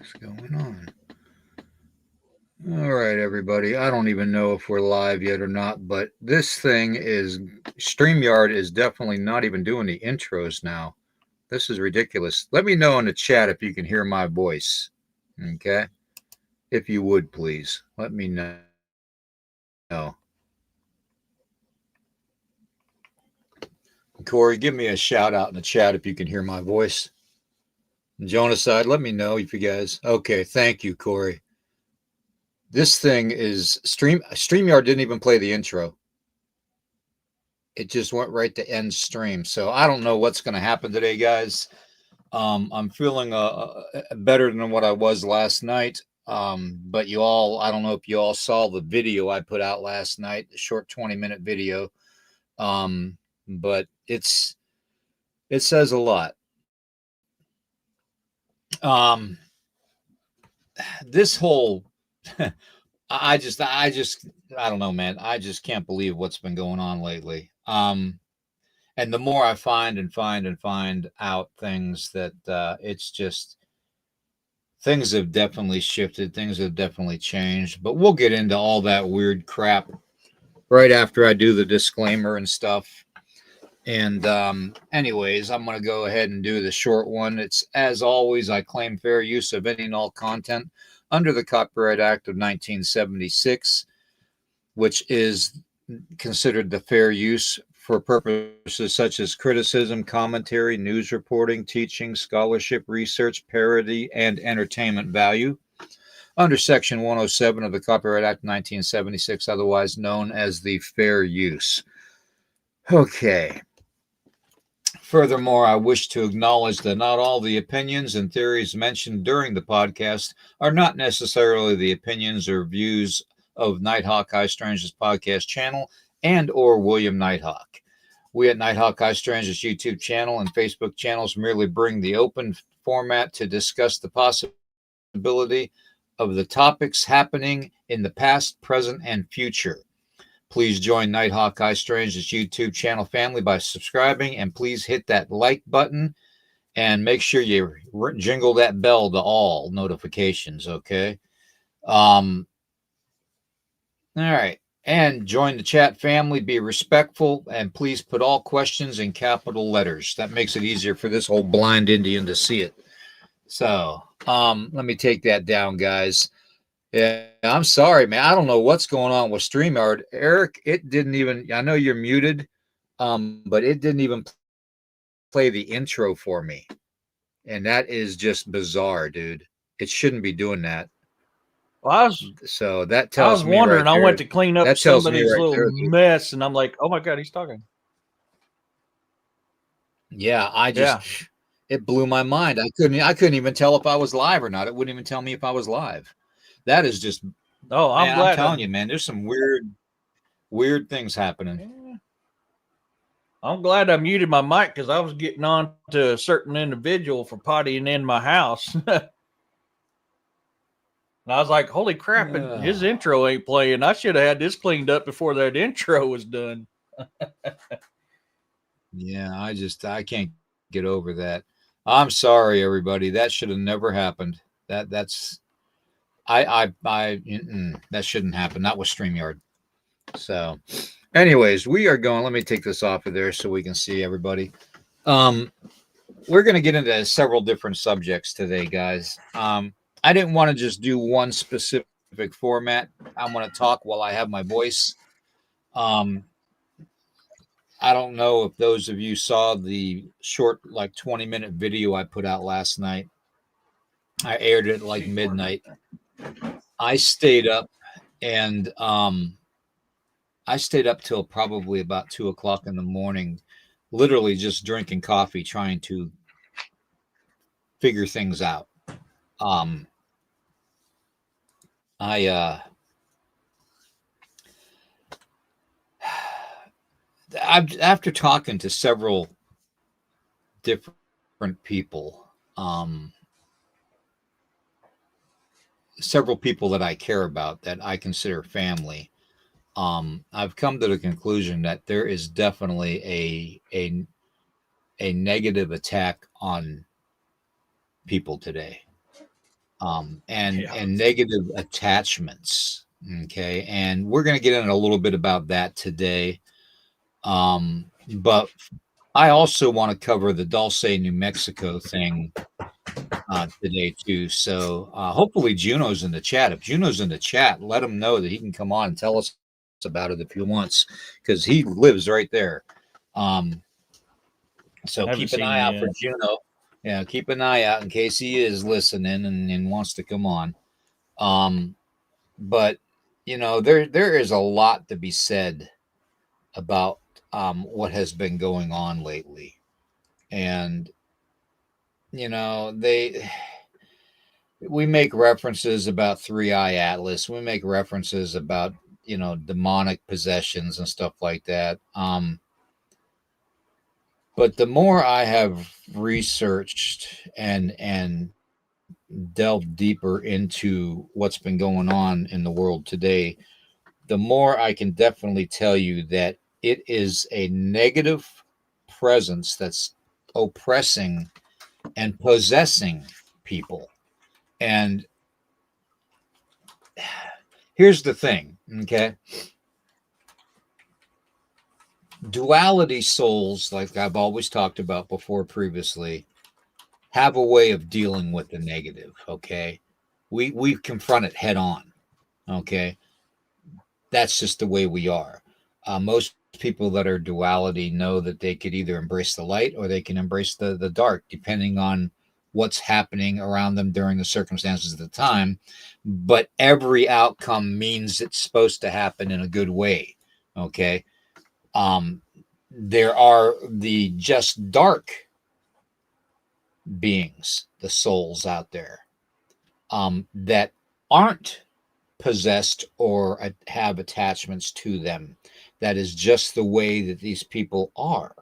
What's going on? All right, everybody. I don't even know if we're live yet or not, but this thing is StreamYard is definitely not even doing the intros now. This is ridiculous. Let me know in the chat if you can hear my voice. Okay? If you would, please. Let me know. Corey, give me a shout out in the chat if you can hear my voice. Jonaside, let me know if you guys. Okay, thank you, Corey. This thing is StreamYard didn't even play the intro. It just went right to end stream. So I don't know what's going to happen today, guys. I'm feeling better than what I was last night. But you all, I don't know if you all saw the video I put out last night, the short 20-minute video. But it says a lot. This whole, I don't know, man. I just can't believe what's been going on lately. And the more I find out things that it's just things have definitely shifted, things have definitely changed. But we'll get into all that weird crap right after I do the disclaimer and stuff. And anyways, I'm going to go ahead and do the short one. It's, as always, I claim fair use of any and all content under the Copyright Act of 1976, which is considered the fair use for purposes such as criticism, commentary, news reporting, teaching, scholarship, research, parody, and entertainment value under Section 107 of the Copyright Act of 1976, otherwise known as the fair use. Okay. Furthermore, I wish to acknowledge that not all the opinions and theories mentioned during the podcast are not necessarily the opinions or views of Nighthawk Eye Stranger's podcast channel and or William Nighthawk. We at Nighthawk Eye Stranger's YouTube channel and Facebook channels merely bring the open format to discuss the possibility of the topics happening in the past, present, and future. Please join Nighthawk Eye Stranger's YouTube channel family by subscribing, and please hit that like button and make sure you jingle that bell to all notifications, okay? All right. And join the chat family, be respectful, and please put all questions in capital letters. That makes it easier for this old blind Indian to see it. So, let me take that down, guys. Yeah, I'm sorry, man. I don't know what's going on with StreamYard. Eric, it didn't even, I know you're muted, but it didn't even play the intro for me. And that is just bizarre, dude. It shouldn't be doing that. Well, so that tells me wondering. right there, I went to clean up somebody's right little there, mess, and I'm like, oh my God, he's talking. Yeah, it blew my mind. I couldn't even tell if I was live or not. It wouldn't even tell me if I was live. That is just, oh, I'm telling you, man, there's some weird things happening. I'm glad I muted my mic because I was getting on to a certain individual for pottying in my house. And I was like, holy crap, his intro ain't playing. I should have had this cleaned up before that intro was done. Yeah, I can't get over that. I'm sorry, everybody. That should have never happened. That's that shouldn't happen. Not with StreamYard. So, anyways, we are going. Let me take this off of there so we can see everybody. We're going to get into several different subjects today, guys. I didn't want to just do one specific format. I want to talk while I have my voice. I don't know if those of you saw the short, like 20-minute video I put out last night. I aired it like midnight. I stayed up and I stayed up till probably about 2 o'clock in the morning, literally just drinking coffee, trying to figure things out. After talking to several different people, several people that I care about, that I consider family, I've come to the conclusion that there is definitely a negative attack on people today. Yeah. and negative attachments. Okay, and we're going to get into a little bit about that today. But I also want to cover the Dulce, New Mexico thing today too. So hopefully Juno's in the chat. If Juno's in the chat, let him know that he can come on and tell us about it if he wants, because he lives right there. So Haven't keep an seen eye him out for yet. Juno. Yeah, keep an eye out in case he is listening and wants to come on. But there is a lot to be said about what has been going on lately, and they we make references about Three Eye Atlas. We make references about demonic possessions and stuff like that. But the more I have researched and delved deeper into what's been going on in the world today, the more I can definitely tell you that it is a negative presence that's oppressing and possessing people. And here's the thing, okay? Duality souls, like I've always talked about before previously, have a way of dealing with the negative, okay? We confront it head on, okay? That's just the way we are. Most people that are duality know that they could either embrace the light or they can embrace the dark, depending on what's happening around them during the circumstances of the time. But every outcome means it's supposed to happen in a good way. Okay. Um, there are the just dark beings, the souls out there, that aren't possessed or have attachments to them. That is just the way that these people are.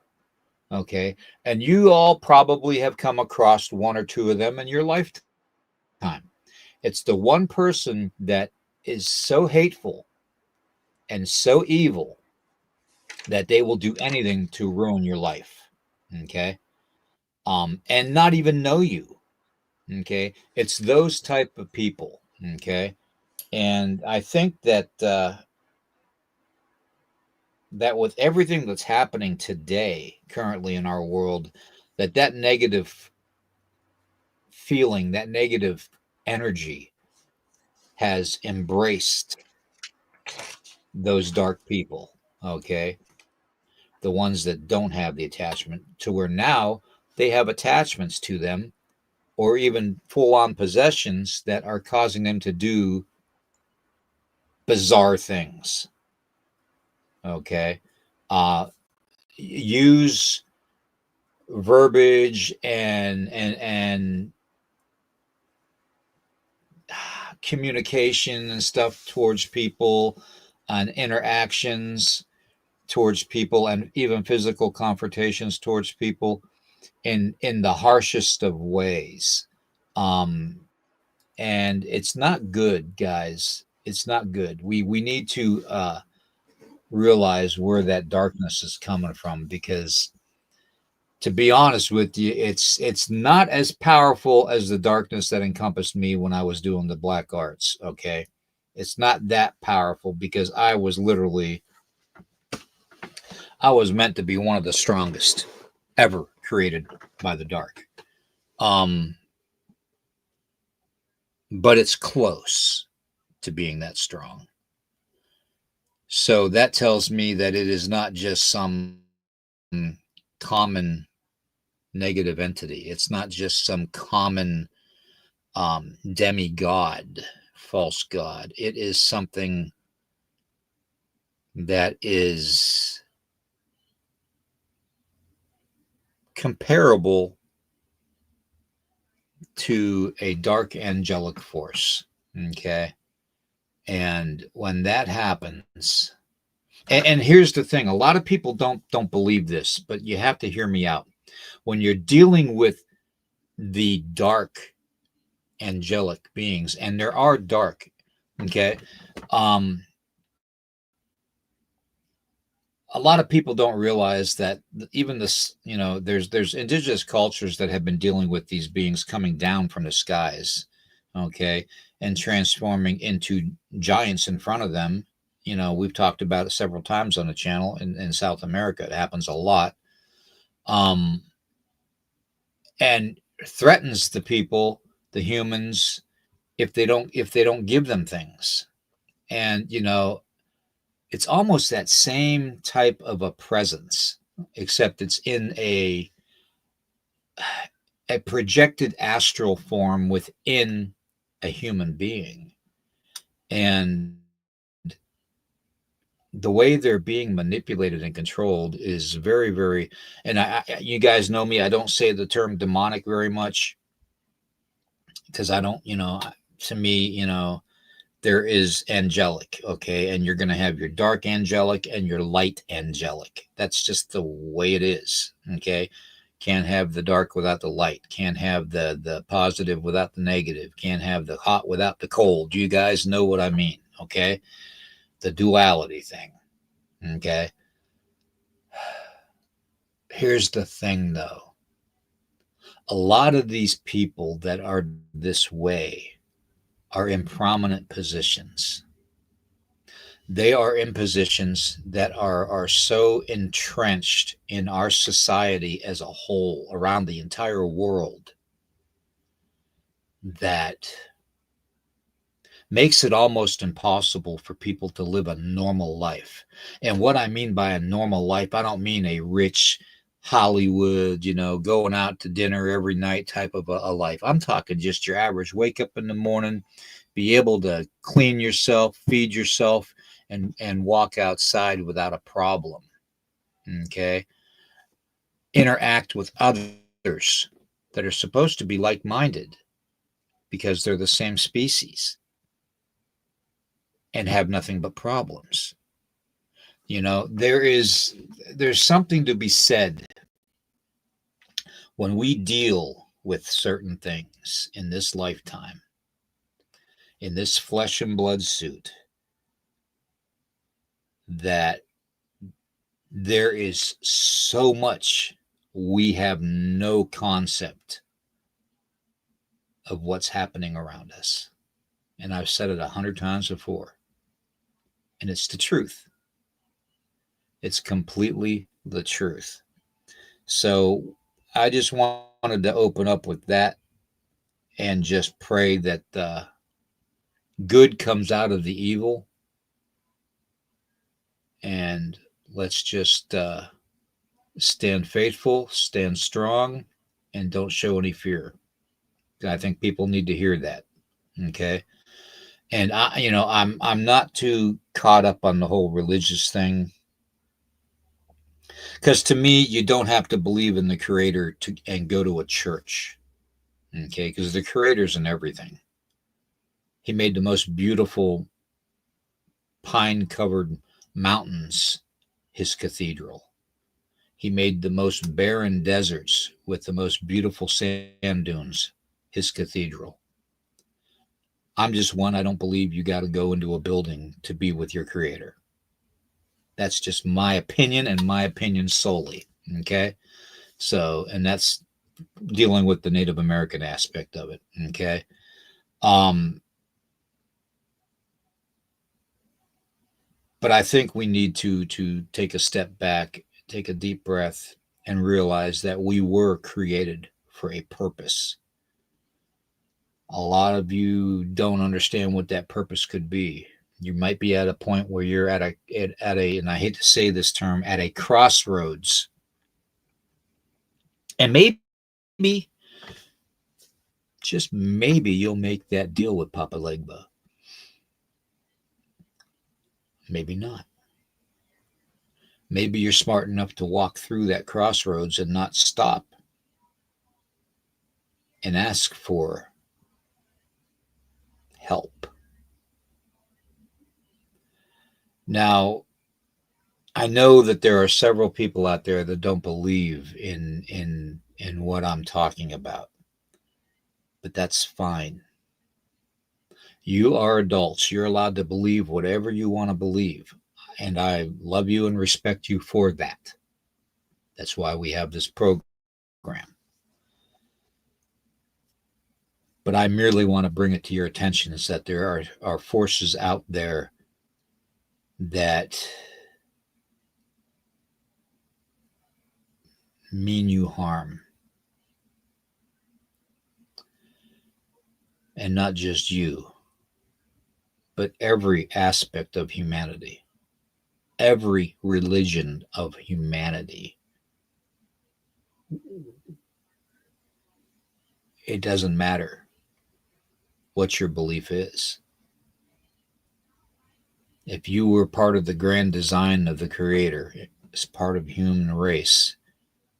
Okay. And you all probably have come across one or two of them in your lifetime. It's the one person that is so hateful and so evil that they will do anything to ruin your life. Okay. And not even know you. Okay. It's those type of people. Okay. And I think that with everything that's happening today, currently in our world, that negative feeling, that negative energy has embraced those dark people, okay? The ones that don't have the attachment, to where now they have attachments to them or even full on possessions that are causing them to do bizarre things, okay? Use verbiage and communication and stuff towards people and interactions towards people and even physical confrontations towards people in the harshest of ways. um and it's not good, guys. It's not good. We need to realize where that darkness is coming from, because to be honest with you, it's not as powerful as the darkness that encompassed me when I was doing the black arts. Okay, it's not that powerful, because I was meant to be one of the strongest ever created by the dark. Um, but it's close to being that strong. So that tells me that it is not just some common negative entity. It's not just some common demigod, false god. It is something that is comparable to a dark angelic force. Okay. And when that happens, and here's the thing, a lot of people don't believe this, but you have to hear me out. When you're dealing with the dark angelic beings, and there are dark, okay, a lot of people don't realize that even this, there's indigenous cultures that have been dealing with these beings coming down from the skies. okay, and transforming into giants in front of them. We've talked about it several times on the channel. In South America, it happens a lot. Um, and threatens the people, the humans, if they don't give them things. And it's almost that same type of a presence, except it's in a projected astral form within a human being. And the way they're being manipulated and controlled is very, very, and you guys know me, I don't say the term demonic very much, because I don't, to me, there is angelic, okay? And you're going to have your dark angelic and your light angelic. That's just the way it is, okay? Can't have the dark without the light. Can't have the positive without the negative. Can't have the hot without the cold. You guys know what I mean, okay? The duality thing, okay? Here's the thing, though. A lot of these people that are this way are in prominent positions. They are in positions that are so entrenched in our society as a whole, around the entire world, that makes it almost impossible for people to live a normal life. And what I mean by a normal life, I don't mean a rich Hollywood, going out to dinner every night type of a life. I'm talking just your average wake up in the morning, be able to clean yourself, feed yourself, and walk outside without a problem. Okay. Interact with others that are supposed to be like-minded because they're the same species, and have nothing but problems. There's something to be said when we deal with certain things in this lifetime, in this flesh and blood suit, that there is so much we have no concept of what's happening around us. And I've said it 100 times before, and it's the truth. It's completely the truth. So I just wanted to open up with that and just pray that good comes out of the evil. And let's just stand faithful, stand strong, and don't show any fear. I think people need to hear that. Okay. And I'm not too caught up on the whole religious thing, because to me, you don't have to believe in the creator and go to a church. Okay. Because the creator's in everything. He made the most beautiful pine covered mountains his cathedral. He made the most barren deserts with the most beautiful sand dunes his cathedral. I'm just one, I don't believe you got to go into a building to be with your creator. That's just my opinion, and my opinion solely. Okay. So, and that's dealing with the Native American aspect of it. Okay. But I think we need to take a step back, take a deep breath, and realize that we were created for a purpose. A lot of you don't understand what that purpose could be. You might be at a point where you're at a, and I hate to say this term, at a crossroads. And maybe, just maybe, you'll make that deal with Papa Legba. Maybe not. Maybe you're smart enough to walk through that crossroads and not stop and ask for help. Now, I know that there are several people out there that don't believe in what I'm talking about, but that's fine. You are adults. You're allowed to believe whatever you want to believe, and I love you and respect you for that. That's why we have this program. but I merely want to bring it to your attention is that there are forces out there that mean you harm. And not just you, but every aspect of humanity, every religion of humanity. It doesn't matter what your belief is. If you were part of the grand design of the Creator, as part of human race,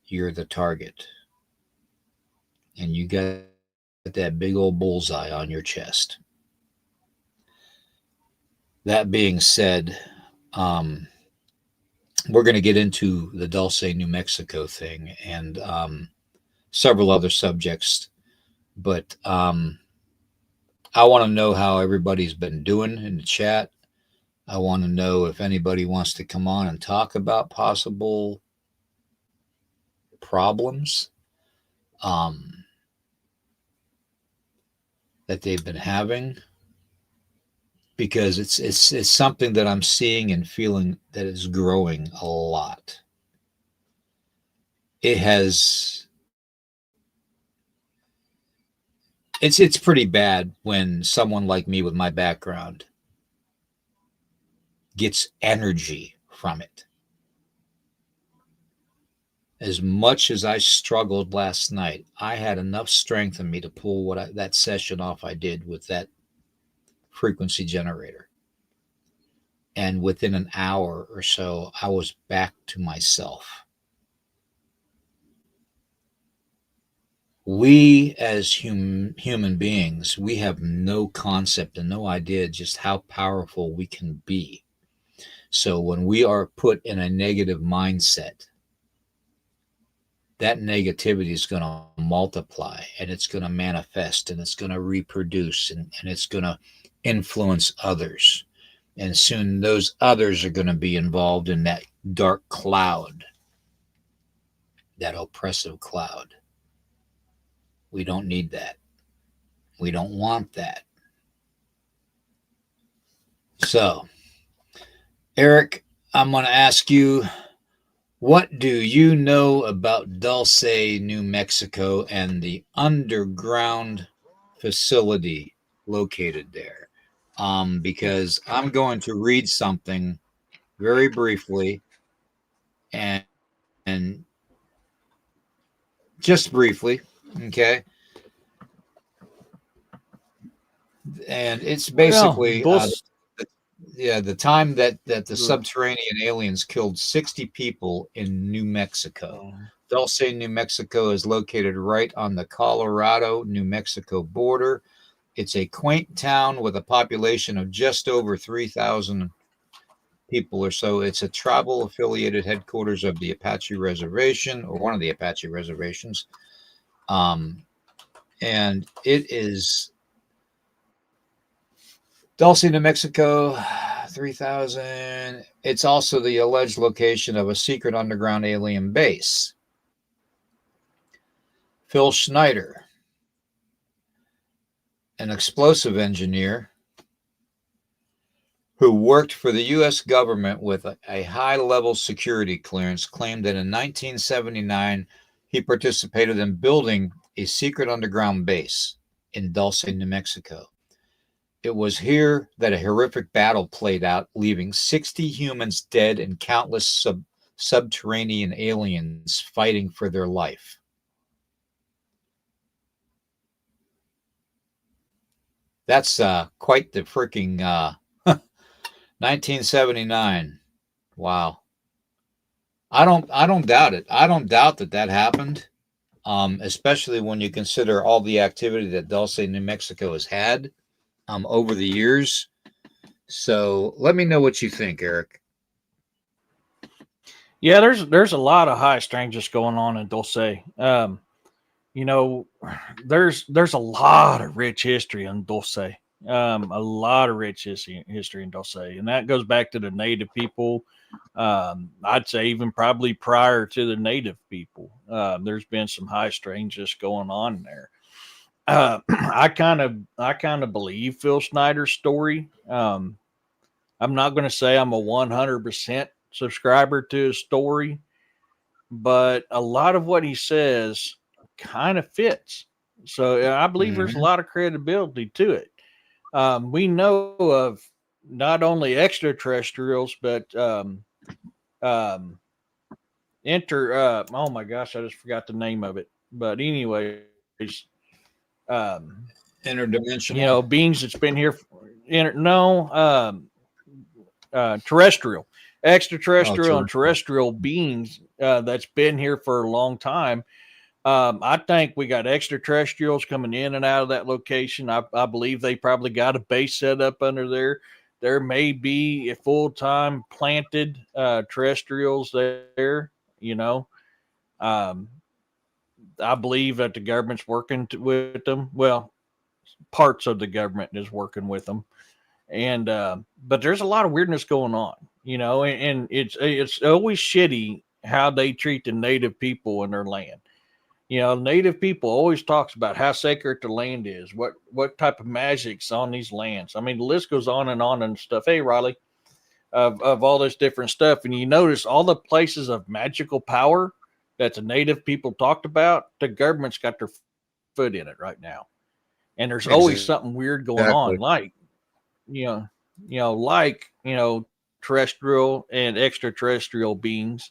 you're the target. And you got that big old bullseye on your chest. That being said, we're going to get into the Dulce, New Mexico thing and several other subjects, but I want to know how everybody's been doing in the chat. I want to know if anybody wants to come on and talk about possible problems that they've been having, because it's something that I'm seeing and feeling that is growing a lot. It's pretty bad when someone like me with my background gets energy from it. As much as I struggled last night, I had enough strength in me to pull that session off I did with that frequency generator. And within an hour or so, I was back to myself. We as human beings, we have no concept and no idea just how powerful we can be. So when we are put in a negative mindset, that negativity is going to multiply and it's going to manifest and it's going to reproduce and it's going to influence others. And soon those others are going to be involved in that dark cloud, that oppressive cloud. We don't need that. We don't want that. So, Eric, I'm going to ask you, what do you know about Dulce, New Mexico, and the underground facility located there? Because I'm going to read something very briefly and just briefly, okay? And it's basically the time that the subterranean aliens killed 60 people in New Mexico. Dulce, New Mexico is located right on the Colorado-New Mexico border. It's a quaint town with a population of just over 3,000 people or so. It's a tribal-affiliated headquarters of the Apache Reservation, or one of the Apache reservations. And it is Dulce, New Mexico, 3,000. It's also the alleged location of a secret underground alien base. Phil Schneider, an explosive engineer who worked for the U.S. government with a high-level security clearance, claimed that in 1979 he participated in building a secret underground base in Dulce, New Mexico. It was here that a horrific battle played out, leaving 60 humans dead and countless subterranean aliens fighting for their life. That's quite the freaking 1979. Wow. I don't doubt it. I don't doubt that happened, especially when you consider all the activity that Dulce, New Mexico has had over the years. So let me know what you think, Eric. Yeah, there's a lot of high strangeness going on in Dulce. You know, there's a lot of rich history in Dulce. A lot of rich history in Dulce, and that goes back to the native people. I'd say even probably prior to the native people. There's been some high strangeness going on there. I kind of believe Phil Snyder's story. I'm not going to say I'm a 100% subscriber to his story, but a lot of what he says kind of fits. So I believe there's a Mm-hmm. lot of credibility to it. We know of not only extraterrestrials, but um, oh my gosh, I just forgot the name of it. But anyways, um, Interdimensional. beings that's been here. No, terrestrial, Oh, extraterrestrial, and terrestrial. terrestrial beings that's been here for a long time. I think we got extraterrestrials coming in and out of that location. I believe they probably got a base set up under there. There may be a full time planted terrestrials there. You know, um, I believe that the government's working with them. Well, parts of the government is working with them, and but there's a lot of weirdness going on. And it's always shitty how they treat the native people in their land. Native people always talks about how sacred the land is, what type of magic's on these lands. I mean, the list goes on and stuff. Hey, Riley, of all this different stuff, and you notice all the places of magical power that the native people talked about, the government's got their foot in it right now, and there's always something weird going on, Exactly. like you know, terrestrial and extraterrestrial beings,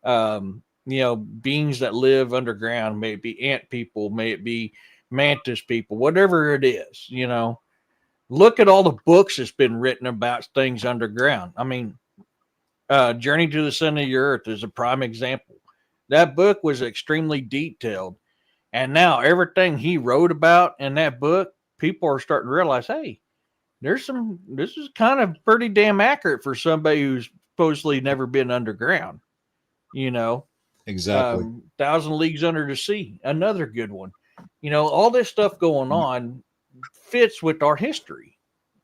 beings that live underground, may it be ant people, may it be mantis people, whatever it is, look at all the books that's been written about things underground. I mean, Journey to the Center of the Earth is a prime example. That book was extremely detailed. And now everything he wrote about in that book, people are starting to realize, hey, this is kind of pretty damn accurate for somebody who's supposedly never been underground, you know. Exactly. Thousand Leagues Under the Sea, another good one. All this stuff going on fits with our history.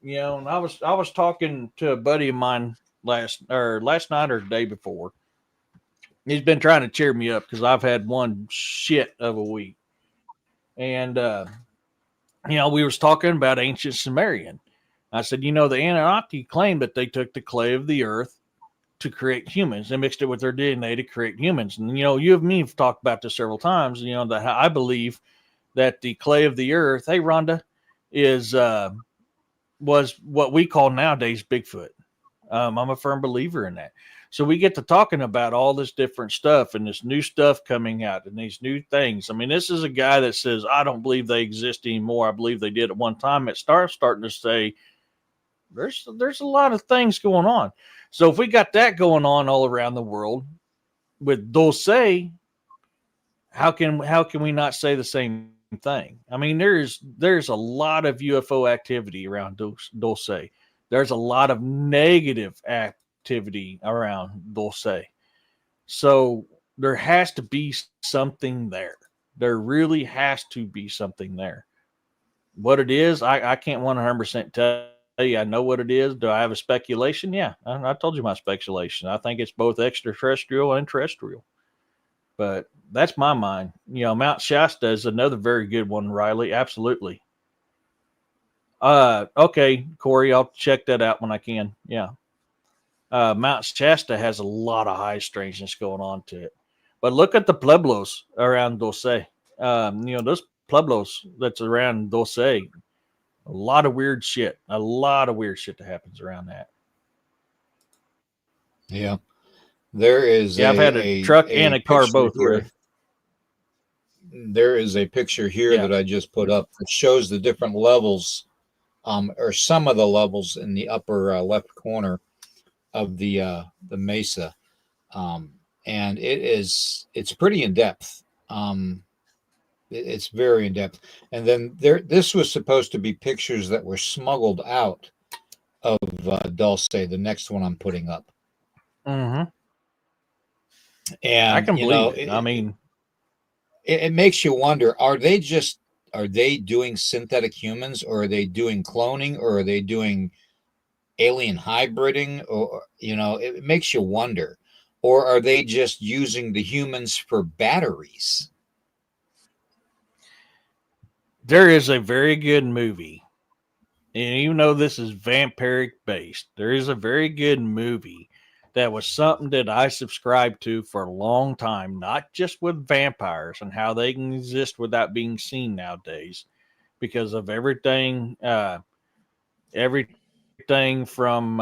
And I was talking to a buddy of mine last night or the day before. He's been trying to cheer me up because I've had one shit of a week, and we was talking about ancient Sumerian. I said, the Anunnaki claimed that they took the clay of the earth to create humans and mixed it with their DNA to create humans. And you and me have talked about this several times. That I believe that the clay of the earth, hey Rhonda, is was what we call nowadays Bigfoot. I'm a firm believer in that. So we get to talking about all this different stuff and this new stuff coming out and these new things. I mean, this is a guy that says, I don't believe they exist anymore. I believe they did at one time. It starts starting to say there's a lot of things going on. So if we got that going on all around the world with Dulce, how can we not say the same thing? I mean, there's a lot of UFO activity around Dulce. There's a lot of negative activity around Dulce. So there has to be something there. There really has to be something there. What it is, I can't 100% tell you. I know what it is. Do I have a speculation? Yeah, I told you my speculation. I think it's both extraterrestrial and terrestrial. But that's my mind. Mount Shasta is another very good one, Riley. Absolutely. Okay, Corey, I'll check that out when I can. Yeah. Mount Shasta has a lot of high strangeness going on to it. But look at the pueblos around Dulce. Those pueblos that's around Dulce, a lot of weird shit. A lot of weird shit that happens around that. Yeah. There is Yeah, I've had a truck and a a car picture both here. wrecked. There is a picture here Yeah. that I just put up that shows the different levels, or some of the levels in the upper left corner of the mesa, and it's pretty in depth. It's very in depth. And then this was supposed to be pictures that were smuggled out of Dulce, the next one I'm putting up. Mm-hmm. I And can believe it. I mean, it makes you wonder: are they doing synthetic humans, or are they doing cloning, or are they doing alien hybriding? Or it makes you wonder, or are they just using the humans for batteries? There is a very good movie, and even though this is vampiric based, there is a very good movie that was something that I subscribed to for a long time, not just with vampires and how they can exist without being seen nowadays because of everything from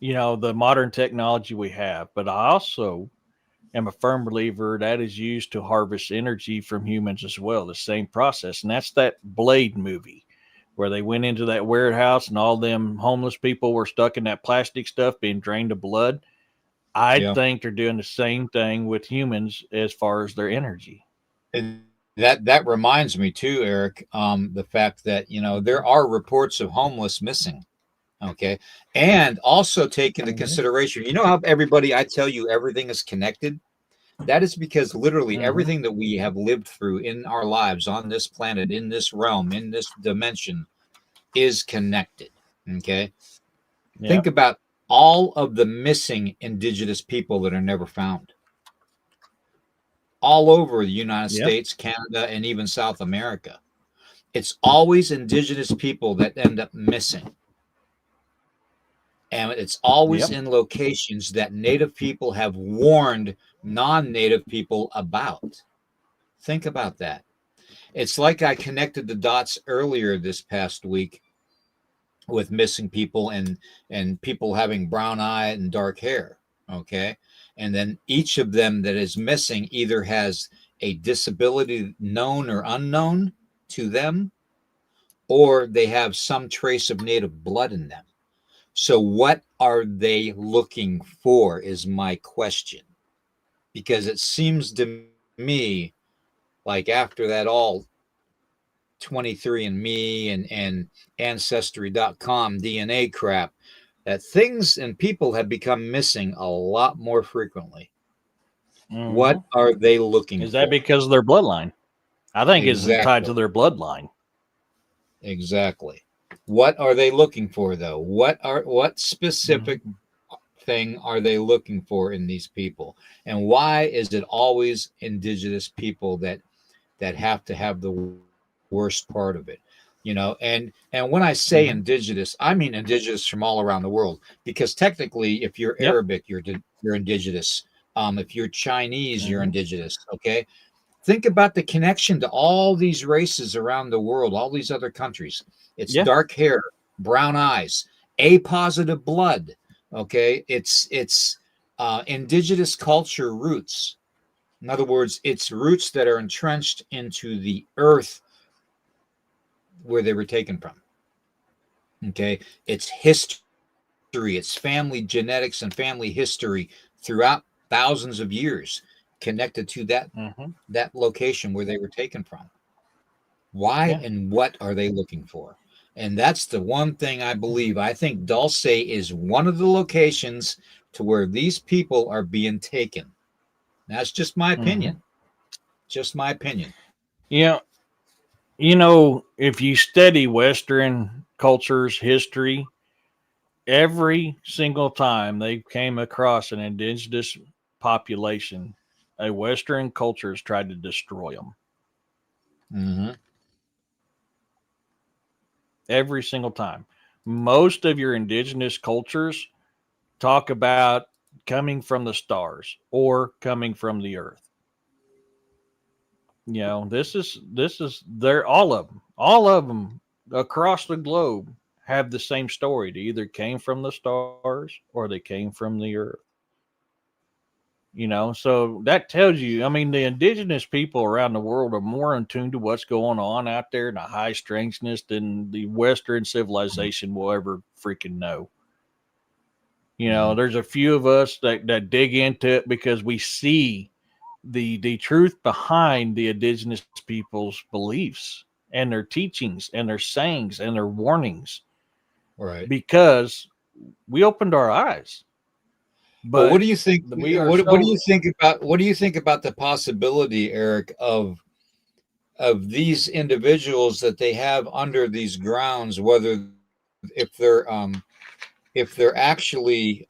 the modern technology we have. But I also am a firm believer that is used to harvest energy from humans as well, the same process. And that's that Blade movie where they went into that warehouse and all them homeless people were stuck in that plastic stuff being drained of blood. I Yeah. think they're doing the same thing with humans as far as their energy. And that reminds me too, Eric, the fact that there are reports of homeless missing. Okay. And also take into Mm-hmm. consideration, how everybody, I tell you, everything is connected. That is because literally Mm-hmm. everything that we have lived through in our lives on this planet, in this realm, in this dimension is connected. Okay. Think Yep. about all of the missing indigenous people that are never found all over the United Yep. States, Canada, and even South America. It's always indigenous people that end up missing. And it's always Yep. in locations that native people have warned non-native people about. Think about that. It's like I connected the dots earlier this past week with missing people and people having brown eye and dark hair. Okay. And then each of them that is missing either has a disability known or unknown to them, or they have some trace of native blood in them. So, what are they looking for? Is my question. Because it seems to me like after that all 23andMe and Ancestry.com DNA crap, that things and people have become missing a lot more frequently. Mm-hmm. What are they looking Is that for? because of their bloodline? I think it's tied Exactly. to their bloodline. Exactly. What are they looking for though? What Mm-hmm. specific thing are they looking for in these people? And why is it always indigenous people that have to have the worst part of it? And when I say Mm-hmm. indigenous, I mean indigenous from all around the world, because technically if you're Yep. Arabic, you're indigenous. If you're Chinese, you're Mm-hmm. indigenous. Okay. Think about the connection to all these races around the world, all these other countries. It's Yeah. dark hair, brown eyes, A positive blood. Okay, it's indigenous culture roots. In other words, it's roots that are entrenched into the earth where they were taken from. Okay, it's history, it's family genetics and family history throughout thousands of years connected to Mm-hmm. that location where they were taken from. Why Yeah. and what are they looking for? And that's the one thing I believe. I think Dulce is one of the locations to where these people are being taken. That's just my Mm-hmm. opinion. Just my opinion. Yeah. If you study Western culture's history, every single time they came across an indigenous population, a Western culture has tried to destroy them. Mm-hmm. Every single time. Most of your indigenous cultures talk about coming from the stars or coming from the earth. This is they're all of them across the globe have the same story. They either came from the stars or they came from the earth. So that tells you, I mean, the indigenous people around the world are more in tune to what's going on out there in a high strangeness than the Western civilization will ever freaking know. Mm-hmm. There's a few of us that dig into it because we see the truth behind the indigenous people's beliefs and their teachings and their sayings and their warnings Right. because we opened our eyes. Well, what But do you think? we are What do so you think about the possibility, Eric, of these individuals that they have under these grounds, whether if they're actually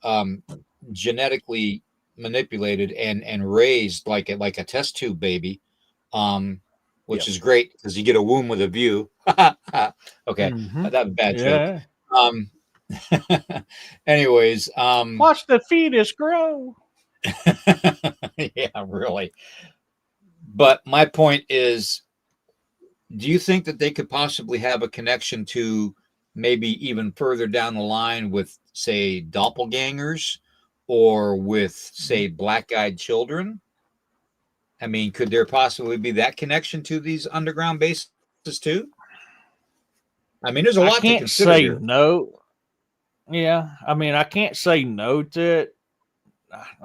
genetically manipulated and raised like a test tube baby, um, which Yep. is great because you get a womb with a view. Okay, Mm-hmm. that was a bad joke. Yeah. Um, anyways, Watch the fetus grow. yeah, really. But my point is, do you think that they could possibly have a connection to maybe even further down the line with, say, doppelgangers or with, say, black-eyed children? I mean, could there possibly be that connection to these underground bases too? I mean, there's a I lot to can't consider say here. no. Yeah, I mean, I can't say no to it.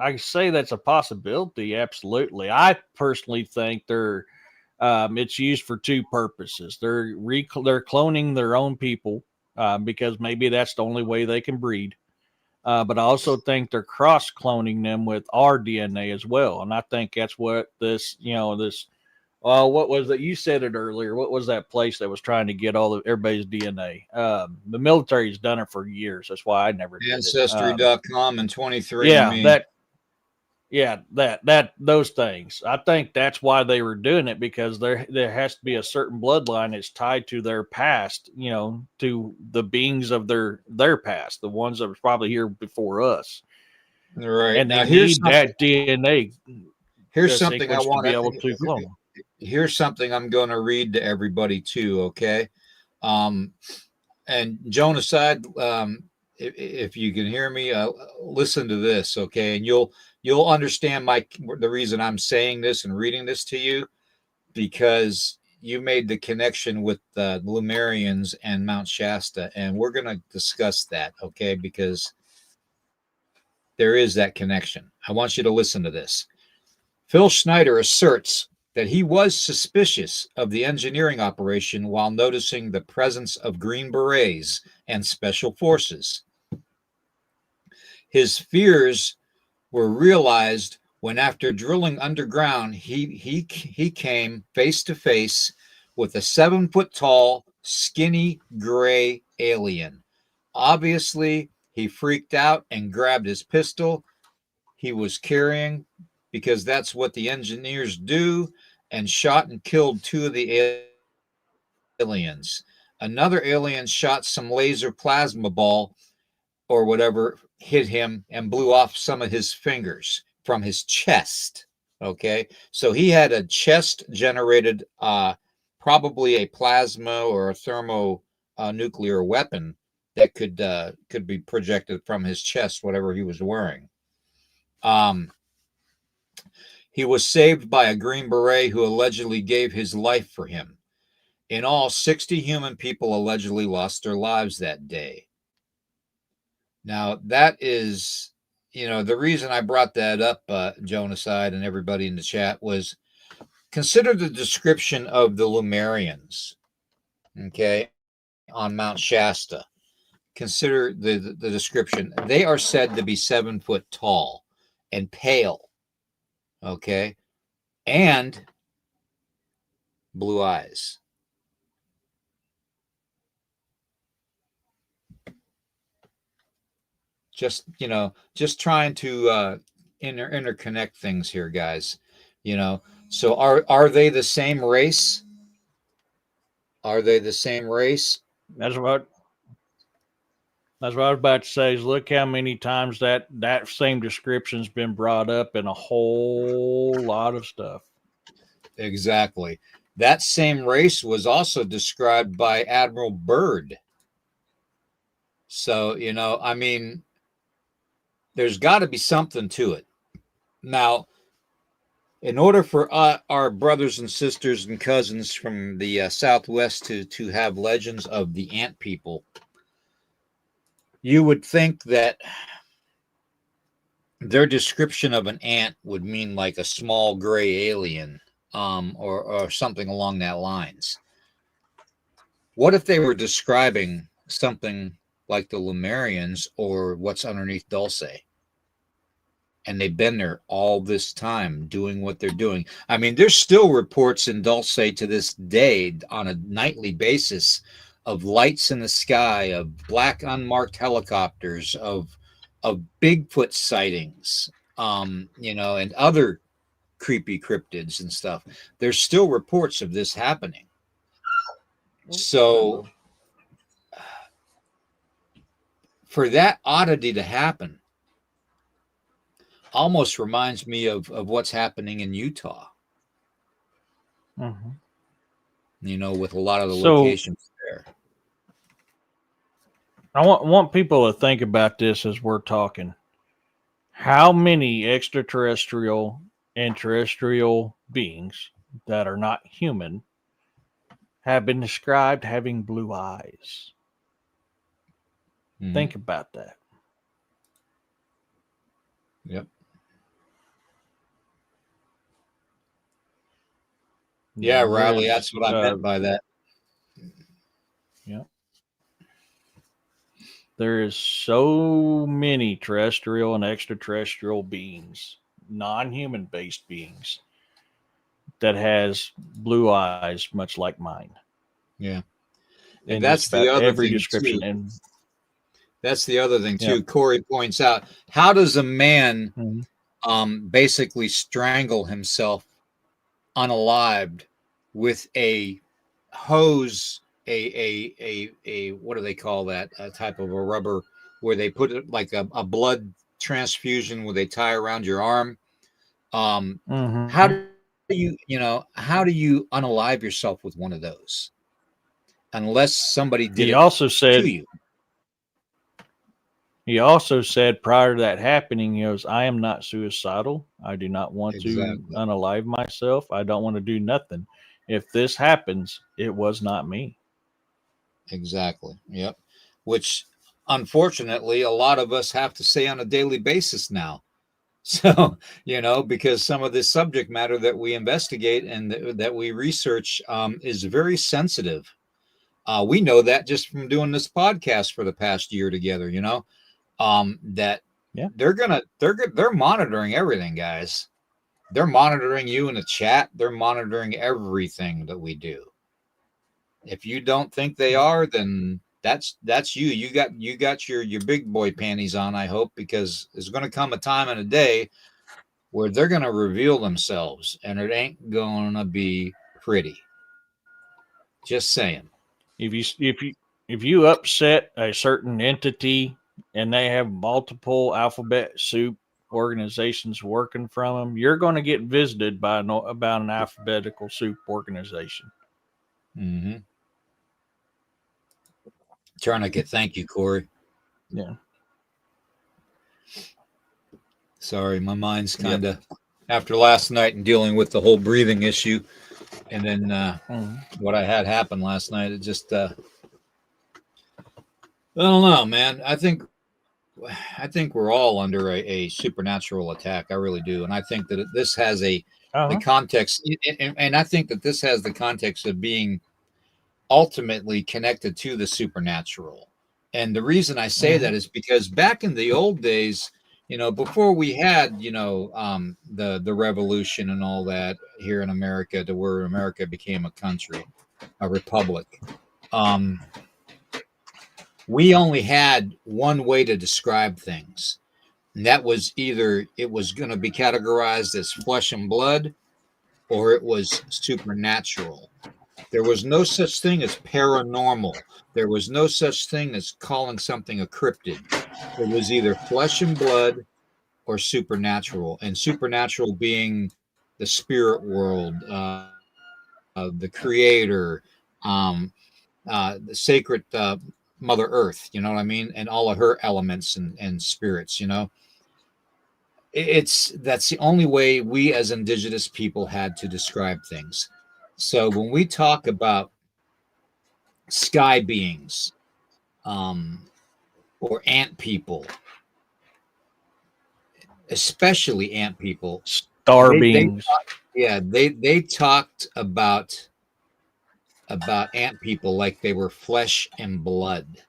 I say that's a possibility. Absolutely. I personally think it's used for two purposes. They're cloning their own people because maybe that's the only way they can breed. But I also think they're cross cloning them with our DNA as well, and I think that's what this. What was it? You said it earlier. What was that place that was trying to get all of everybody's DNA? The military's done it for years. That's why I never did it. Ancestry.com and 23 and Yeah, Me. those things. I think that's why they were doing it, because there has to be a certain bloodline that's tied to their past, to the beings of their past, the ones that were probably here before us. Right. And they Now here's need something. that DNA Here's something I sequence to want be able to. to clone. Here's something I'm going to read to everybody too. Okay. Um, and Joan aside, if you can hear me, listen to this, okay, and you'll understand the reason I'm saying this and reading this to you, because you made the connection with the Lumerians and Mount Shasta, and we're going to discuss that, okay, because there is that connection. I want you to listen to this. Phil Schneider asserts that he was suspicious of the engineering operation while noticing the presence of Green Berets and special forces. His fears were realized when, after drilling underground, he came face to face with a 7-foot tall, skinny gray alien. Obviously, he freaked out and grabbed his pistol he was carrying, because that's what the engineers do, and shot and killed 2 of the aliens. Another alien shot some laser plasma ball or whatever, hit him and blew off some of his fingers from his chest. Okay, so he had a chest generated, probably a plasma or a thermonuclear weapon that could be projected from his chest, whatever he was wearing. He was saved by a Green Beret who allegedly gave his life for him. In all, 60 human people allegedly lost their lives that day. Now, that is, the reason I brought that up, Joan aside and everybody in the chat, was consider the description of the Lumerians, okay, on Mount Shasta. Consider the description. They are said to be 7 foot tall and pale, okay, and blue eyes. Just trying to interconnect things here, guys. So are they the same race? Are they the same race? That's what That's what I was about to say. Is look how many times that same description's been brought up in a whole lot of stuff. Exactly. That same race was also described by Admiral Byrd. So, I mean, there's got to be something to it. Now, in order for our brothers and sisters and cousins from the Southwest to have legends of the ant people, you would think that their description of an ant would mean like a small gray alien, or something along that lines. What if they were describing something like the Lumerians or what's underneath Dulce? And they've been there all this time doing what they're doing. I mean, there's still reports in Dulce to this day on a nightly basis of lights in the sky, of black unmarked helicopters, of Bigfoot sightings, and other creepy cryptids and stuff. There's still reports of this happening. So for that oddity to happen almost reminds me of what's happening in Utah. Mm-hmm. You know, with a lot of the locations there. I want people to think about this as we're talking. How many extraterrestrial and terrestrial beings that are not human have been described having blue eyes? Mm-hmm. Think about that. Yep. Yeah, Riley, that's what I meant by that. Yeah. There is so many terrestrial and extraterrestrial beings, non-human based beings, that has blue eyes, much like mine. Yeah. And that's the other every thing description. Too. And that's the other thing too. Corey points out, how does a man basically strangle himself unalived with a hose, a what do they call that? A type of a rubber where they put it like a blood transfusion where they tie around your arm. How do how do you unalive yourself with one of those? Unless somebody did he it also said, to you. He also said prior to that happening, he goes, I am not suicidal. I do not want to unalive myself. I don't want to do nothing. If this happens, it was not me. Exactly. Yep. Which, unfortunately, a lot of us have to say on a daily basis now. So, you know, because some of this subject matter that we investigate and that we research is very sensitive. We know that just from doing this podcast for the past year together, you know, that they're monitoring everything, guys. They're monitoring you in the chat. They're monitoring everything that we do. If you don't think they are, then that's you. You got your big boy panties on, I hope, because there's going to come a time and a day where they're going to reveal themselves, and it ain't going to be pretty. Just saying. If you upset a certain entity and they have multiple alphabet soup organizations working from them, you're going to get visited by about an alphabetical soup organization. Mm-hmm. Tourniquet, thank you, Corey. Yeah. Sorry, my mind's kind of after last night and dealing with the whole breathing issue, and then what I had happen last night. It just I don't know, man. I think we're all under a supernatural attack. I really do, and I think that this has the context, and I think that this has the context of being ultimately connected to the supernatural. And the reason I say that is because back in the old days, you know, before we had, you know, the revolution and all that here in America, to where America became a country, a republic, we only had one way to describe things. And that was either it was going to be categorized as flesh and blood, or it was supernatural. There was no such thing as paranormal. There was no such thing as calling something a cryptid. It was either flesh and blood or supernatural, and supernatural being the spirit world, the creator, the sacred Mother Earth, you know what I mean? And all of her elements and spirits, you know. That's the only way we as indigenous people had to describe things. So when we talk about sky beings, or ant people, especially ant people, star beings, they talked about ant people like they were flesh and blood.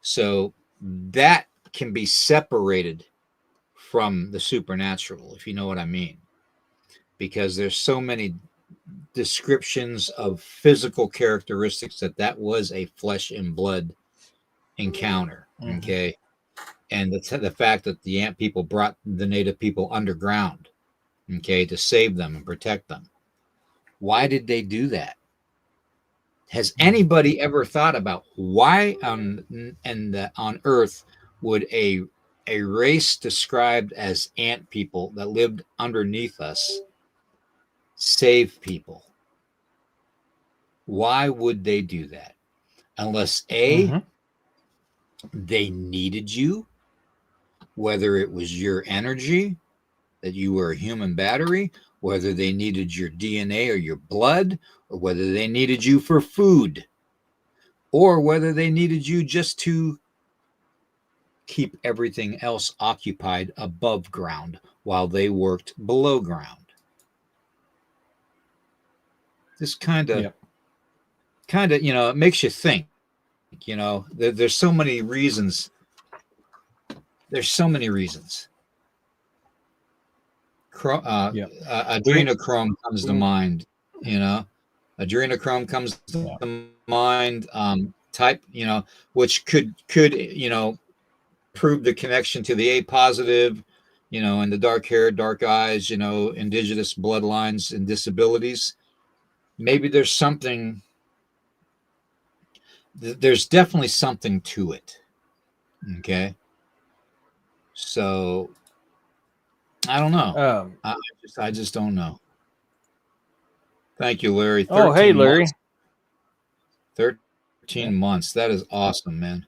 So that can be separated from the supernatural, if you know what I mean, because there's so many descriptions of physical characteristics that was a flesh and blood encounter. Okay. And the fact that the ant people brought the native people underground, okay, to save them and protect them. Why did they do that? Has anybody ever thought about why on Earth would a race described as ant people that lived underneath us save people? Why would they do that? Unless A, they needed you, whether it was your energy, that you were a human battery, whether they needed your DNA or your blood, or whether they needed you for food, or whether they needed you just to keep everything else occupied above ground while they worked below ground. This kind of, it makes you think. There's so many reasons. There's so many reasons. Adrenochrome comes to mind. Adrenochrome comes to mind. Type, which could prove the connection to the A positive, and the dark hair, dark eyes, indigenous bloodlines and disabilities. Maybe there's something. There's definitely something to it. Okay. So I don't know. I just don't know. Thank you, Larry. Oh, hey, Larry. 13 months. That is awesome, man.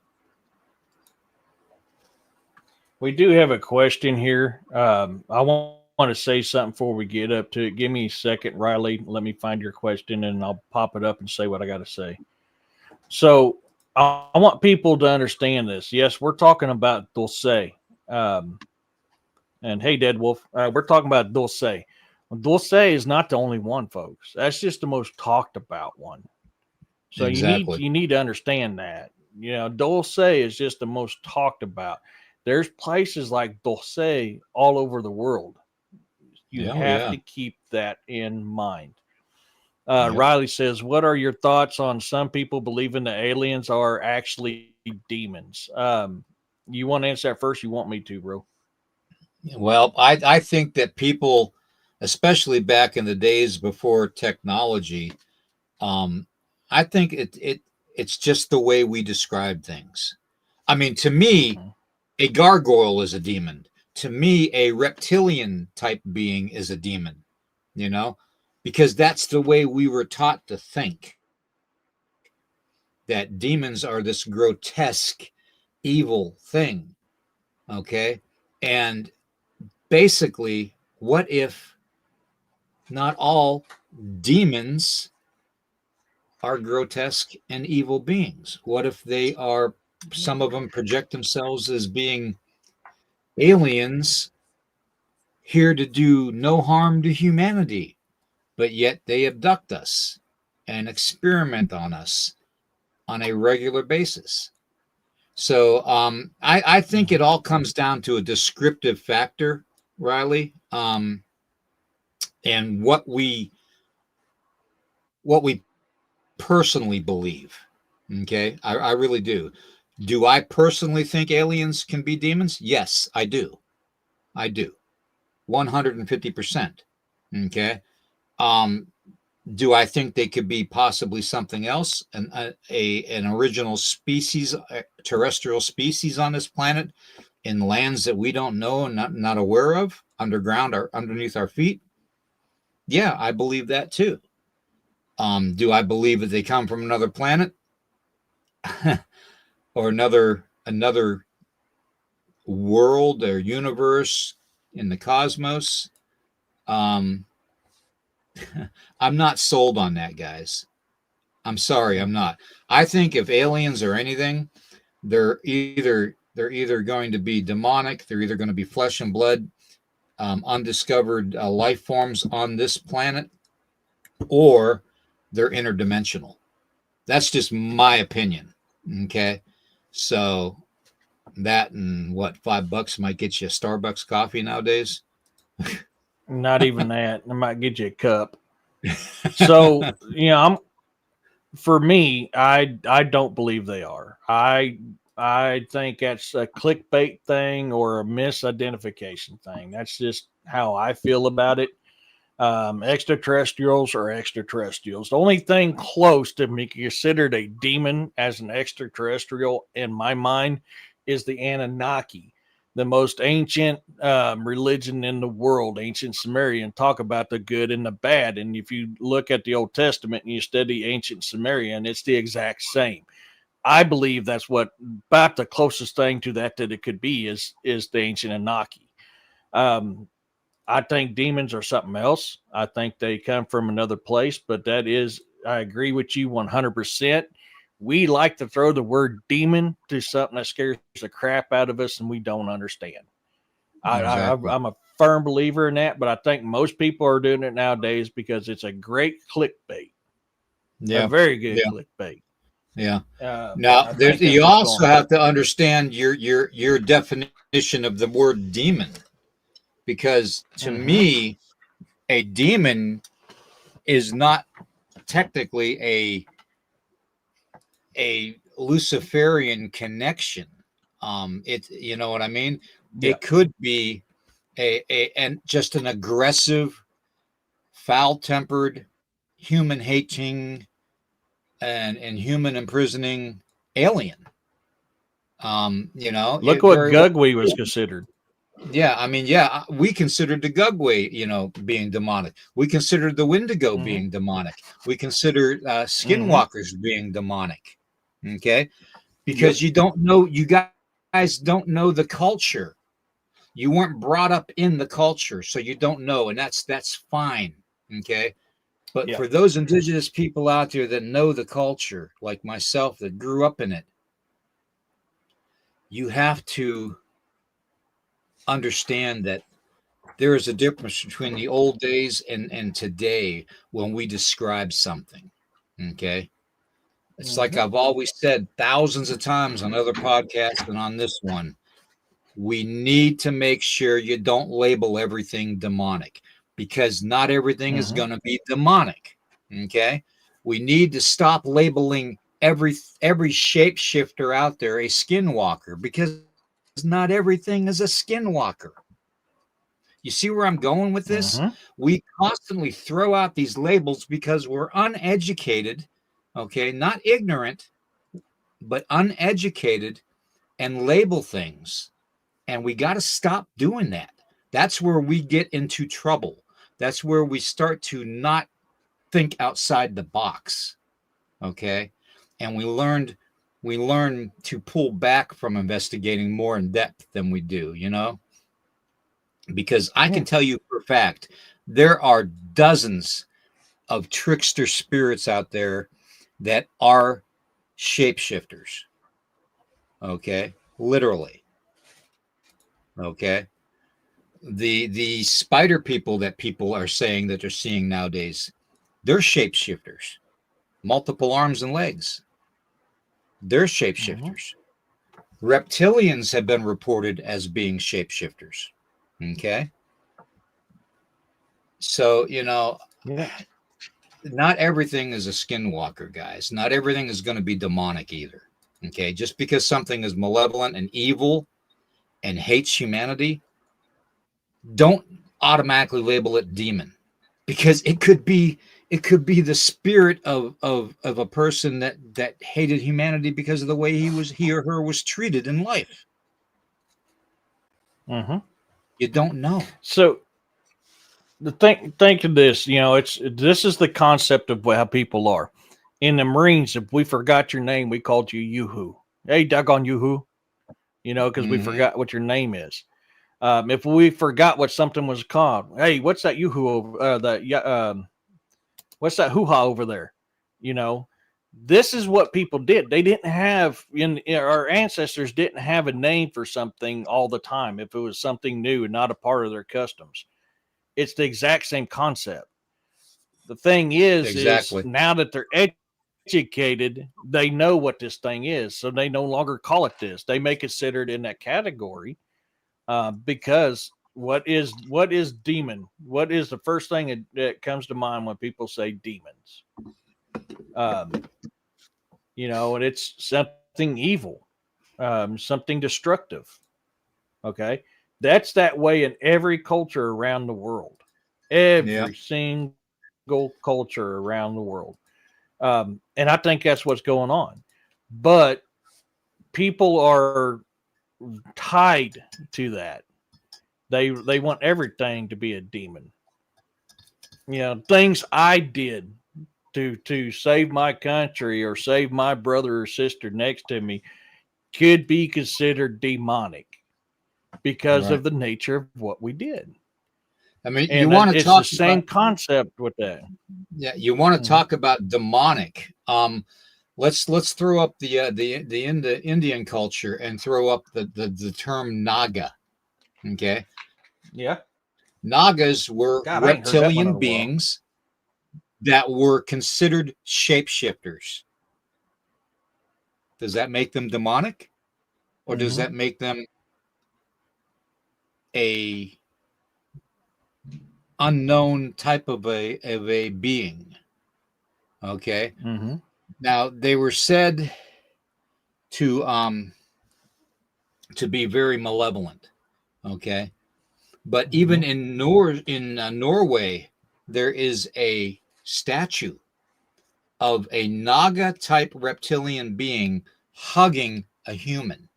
We do have a question here. I want to say something before we get up to it. Give me a second, Riley. Let me find your question, and I'll pop it up and say what I got to say. So I want people to understand this. Yes, we're talking about Dulce. And hey, Dead Wolf, we're talking about Dulce. Dulce is not the only one, folks. That's just the most talked about one. So exactly. you need to understand that. Dulce is just the most talked about. There's places like Dulce all over the world. You have to keep that in mind. Riley says, what are your thoughts on some people believing that aliens are actually demons? You want to answer that first? You want me to, bro? Well, I think that people, especially back in the days before technology, I think it's just the way we describe things. I mean, to me, a gargoyle is a demon. To me, a reptilian type being is a demon, because that's the way we were taught to think. That demons are this grotesque, evil thing. Okay. And basically, what if not all demons are grotesque and evil beings? What if some of them project themselves as being aliens here to do no harm to humanity, but yet they abduct us and experiment on us on a regular basis? So I think it all comes down to a descriptive factor, Riley, and what we personally believe. Okay, I really do. Do I personally think aliens can be demons? Yes, I do. 150%. Okay. Do I think they could be possibly something else, an original species, terrestrial species on this planet, in lands that we don't know and not aware of, underground or underneath our feet? Yeah, I believe that too. Do I believe that they come from another planet or another world or universe in the cosmos? I'm not sold on that, guys. I'm sorry, I'm not. I think if aliens are anything, they're either going to be demonic, they're either going to be flesh and blood, undiscovered life forms on this planet, or they're interdimensional. That's just my opinion. Okay. So that and what, $5 might get you a Starbucks coffee nowadays. Not even that. I might get you a cup. So, for me, I don't believe they are. I I think that's a clickbait thing or a misidentification thing. That's just how I feel about it. Extraterrestrials are extraterrestrials. The only thing close to be considered a demon as an extraterrestrial in my mind is the Anunnaki, the most ancient religion in the world, ancient Sumerian. Talk about the good and the bad. And if you look at the Old Testament and you study ancient Sumerian, it's the exact same. I believe that's what about the closest thing to that it could be is the ancient Anunnaki. Um, I think demons are something else. I think they come from another place, but that is, I agree with you 100%. We like to throw the word demon to something that scares the crap out of us and we don't understand. Exactly. I'm a firm believer in that, but I think most people are doing it nowadays because it's a great clickbait, a Yeah. very good Yeah. clickbait. Yeah. Now, I there's think that's you what's also going on. have to understand your definition of the word demon, because to Mm-hmm. me, a demon is not technically a Luciferian connection. It, you know what I mean? Yeah. It could be a and just an aggressive, foul-tempered, human hating, and human imprisoning alien. Look It what very well. Gugwe was considered. Yeah, I mean, yeah, we considered the Gugway, being demonic. We considered the Wendigo Mm-hmm. being demonic. We consider Mm-hmm. skinwalkers being demonic. Okay, Yep. because you guys don't know the culture. You weren't brought up in the culture, so you don't know, and that's fine. Okay, but Yep. for those indigenous people out there that know the culture, like myself, that grew up in it, you have to understand that there is a difference between the old days and today when we describe something. Okay. It's like Mm-hmm. I've always said thousands of times on other podcasts and on this one. We need to make sure you don't label everything demonic, because not everything is Mm-hmm. going to be demonic. Okay. We need to stop labeling every shapeshifter out there a skinwalker, because not everything is a skinwalker. You see where I'm going with this? Mm-hmm. We constantly throw out these labels because we're uneducated, okay, not ignorant, but uneducated, and label things. And we got to stop doing that. That's where we get into trouble. That's where we start to not think outside the box, okay? And we learn to pull back from investigating more in depth than we do. Because I Yeah. can tell you for a fact there are dozens of trickster spirits out there that are shapeshifters. Okay, literally. Okay, the spider people that people are saying that they're seeing nowadays, they're shapeshifters, multiple arms and legs. They're Mm-hmm. shapeshifters. Reptilians have been reported as being shapeshifters. Okay, so Yeah. not everything is a skinwalker, guys. Not everything is going to be demonic either. Okay, just because something is malevolent and evil and hates humanity, don't automatically label it demon, because it could be the spirit of a person that hated humanity because of the way he or her was treated in life. Mm-hmm. You don't know. So the think of this. It's this is the concept of how people are. In the Marines, if we forgot your name, we called you Yoo-hoo. Hey, doggone Yoo-hoo. Because we Mm-hmm. forgot what your name is. If we forgot what something was called, hey, what's that Yoo-hoo over? What's that hoo-ha over there? You know, this is what people did. They didn't have our ancestors didn't have a name for something all the time. If it was something new and not a part of their customs, it's the exact same concept. The thing is Exactly. now that they're educated, they know what this thing is, so they no longer call it this. They may consider it in that category because what is demon? What is the first thing that comes to mind when people say demons? Um, and it's something evil. something destructive. Okay. That's that way in every culture around the world, Yeah. every single culture around the world. And I think that's what's going on. But people are tied to that. They want everything to be a demon. You know, things I did to save my country or save my brother or sister next to me could be considered demonic because Right. of the nature of what we did. I mean, you And want to it's the talk same about, concept with that. yeah, you want to Mhm. talk about demonic. Let's throw up the Indian culture and throw up the term Naga. Okay. Yeah. Nagas were God, I ain't heard that one in reptilian a while. beings that were considered shapeshifters. Does that make them demonic? Or does Mm-hmm. that make them a unknown type of a being? Okay. Mm-hmm. Now they were said to be very malevolent. Okay. But even Mm-hmm. in Norway, there is a statue of a Naga type reptilian being hugging a human,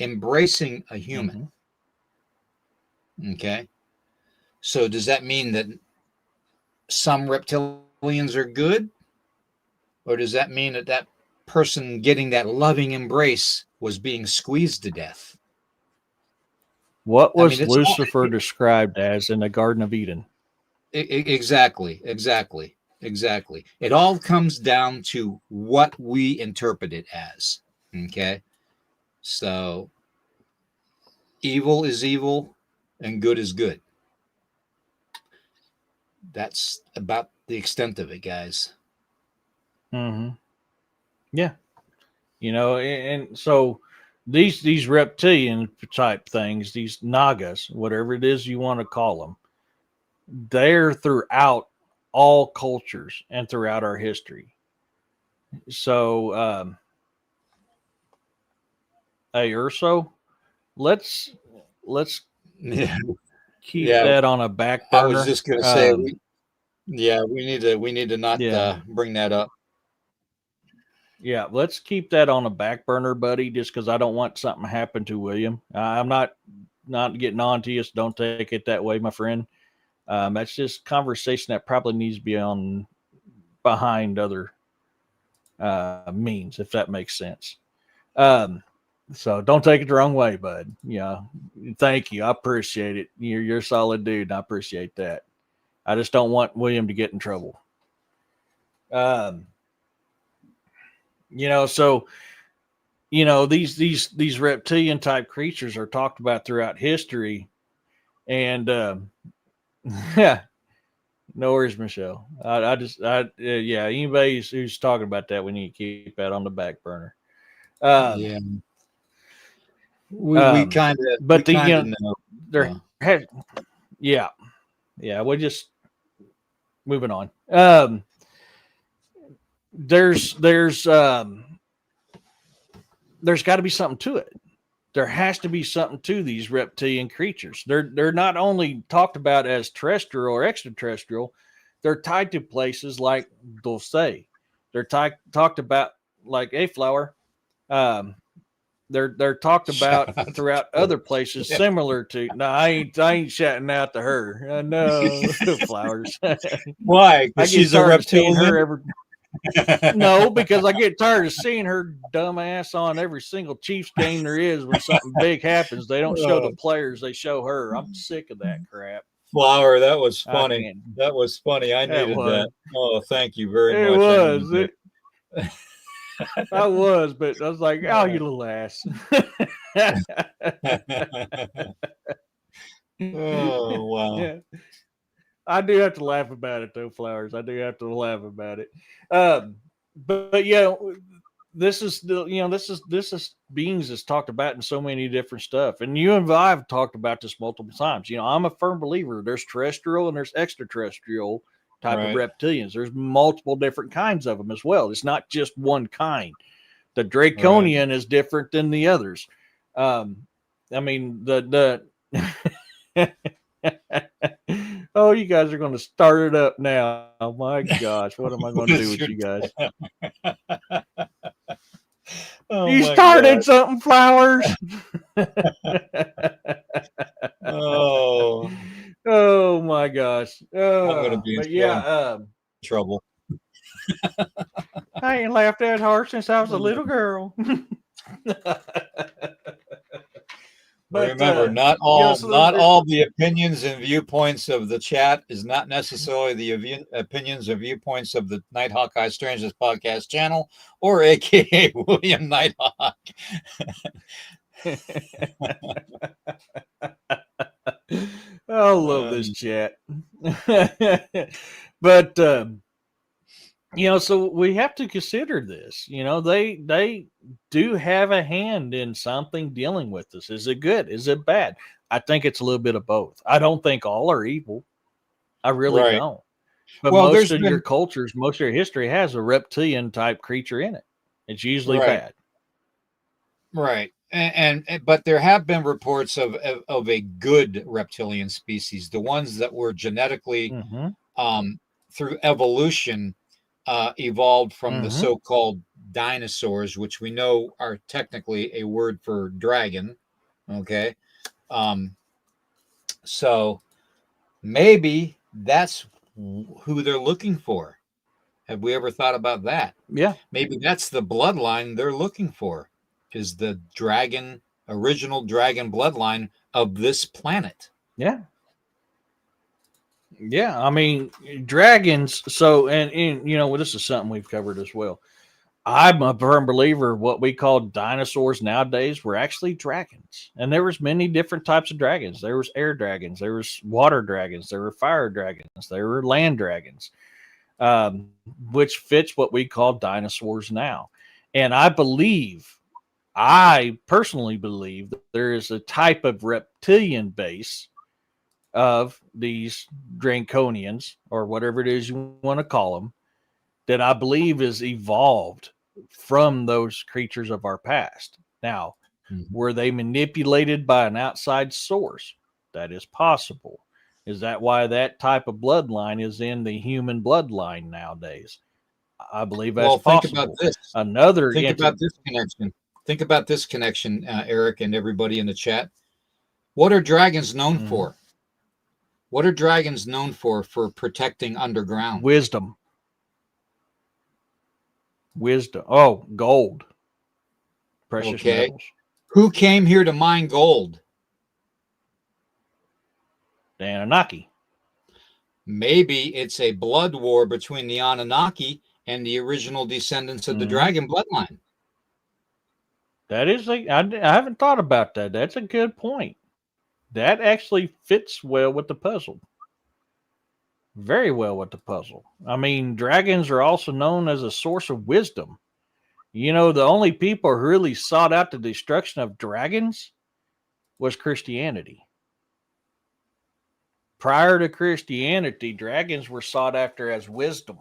embracing a human. Mm-hmm. Okay. So does that mean that some reptilians are good? Or does that mean that that person getting that loving embrace was being squeezed to death? What I mean, was it's all, Lucifer described as in the Garden of Eden? exactly, exactly, exactly. It all comes down to what we interpret it as. Okay. So evil is evil and good is good. That's about the extent of it, guys. Mm-hmm. Yeah. You know, and so these reptilian type things, these nagas, whatever it is you want to call them, they're throughout all cultures and throughout our history. So, hey, Urso, let's let's Yeah, keep yeah. that on a back I was burner. just gonna say, yeah, we need to not Yeah, bring that up. yeah, let's keep that on a back burner, buddy. Just because I don't want something to happen to William. I'm not getting on to you. So don't take it that way, my friend. That's just conversation that probably needs to be on behind other means, if that makes sense. Um, so don't take it the wrong way, bud. Yeah, thank you. I appreciate it. You're a solid dude. And I appreciate that. I just don't want William to get in trouble. Um, so these reptilian type creatures are talked about throughout history, and yeah, no worries, Michelle. Yeah, anybody who's talking about that, we need to keep that on the back burner. Um, Yeah, we um, kind of we but kind of know. there, Uh, yeah, yeah, we're just moving on. There's there's um, there's got to be something to it. There has to be something to these reptilian creatures. They're not only talked about as terrestrial or extraterrestrial, they're tied to places like Dulce. They're talked about like a flower. Um, they're talked shout about out throughout to other places similar to. No, I ain't shouting out to her. No flowers. why? I Because get she's a tired of seeing reptilian. her every. No, because I get tired of seeing her dumb ass on every single Chiefs game there is. When something big happens, they don't show the Oh, players; they show her. I'm sick of that crap. flower, that was I funny. can't. That was funny. I That needed was. that. Oh, thank you very It much. I needed was. I was, but I was like, "Oh, you little ass." that. Oh, wow. Yeah, I do have to laugh about it though, flowers. I do have to laugh about it. Um, but yeah, this is the this is beings is talked about in so many different stuff, and you and I have talked about this multiple times. I'm a firm believer there's terrestrial and there's extraterrestrial type of Right. reptilians. There's multiple different kinds of them as well. It's not just one kind. The Draconian is different than the others. I mean, the oh, you guys are going to start it up now. Oh my gosh, what am I going to do with you guys? Oh You my started God. something, Flowers. Oh, Oh my gosh. I'm gonna be in But so yeah, trouble. I ain't laughed that hard since I was a little girl. But Remember, not you know, all so not all the opinions and viewpoints of the chat is not necessarily the opinions and viewpoints of the Nighthawk Eye Strangers podcast channel, or AKA William Nighthawk. I love this chat. But you know, so we have to consider this. You know, they do have a hand in something dealing with this. Is it good? Is it bad? I think it's a little bit of both. I don't think all are evil. I really Right. don't. But Well, most there's of your been cultures, most of your history has a reptilian type creature in it. It's usually right, bad. right, but there have been reports of a good reptilian species, the ones that were genetically Mm-hmm. through evolution evolved from the Mm-hmm. so-called dinosaurs, which we know are technically a word for dragon. Okay, um, so maybe that's who they're looking for. Have we ever thought about that? Yeah. Maybe that's the bloodline they're looking for, is the dragon, original dragon bloodline of this planet. Yeah. Yeah. I mean, dragons. So, and you know, well, this is something we've covered as well. I'm a firm believer what we call dinosaurs nowadays were actually dragons. And there was many different types of dragons. There was air dragons, there was water dragons, there were fire dragons, there were land dragons, um, which fits what we call dinosaurs now. And I personally believe that there is a type of reptilian base of these Draconians or whatever it is you want to call them that I believe is evolved from those creatures of our past. Now, were they manipulated by an outside source? That is possible. Is that why that type of bloodline is in the human bloodline nowadays? I believe that's Well, think about possible. this. Another Think about this connection. Think about this connection, Eric, and everybody in the chat. What are dragons known for? What are dragons known for protecting underground? wisdom. Oh, gold. Precious Okay. metals. Who came here to mine gold? The Anunnaki. Maybe it's a blood war between the Anunnaki and the original descendants of the dragon bloodline. That is I haven't thought about that. That's a good point. That actually fits well with the puzzle. Very well with the puzzle. I mean, dragons are also known as a source of wisdom. You know, the only people who really sought out the destruction of dragons was Christianity. Prior to Christianity, dragons were sought after as wisdom.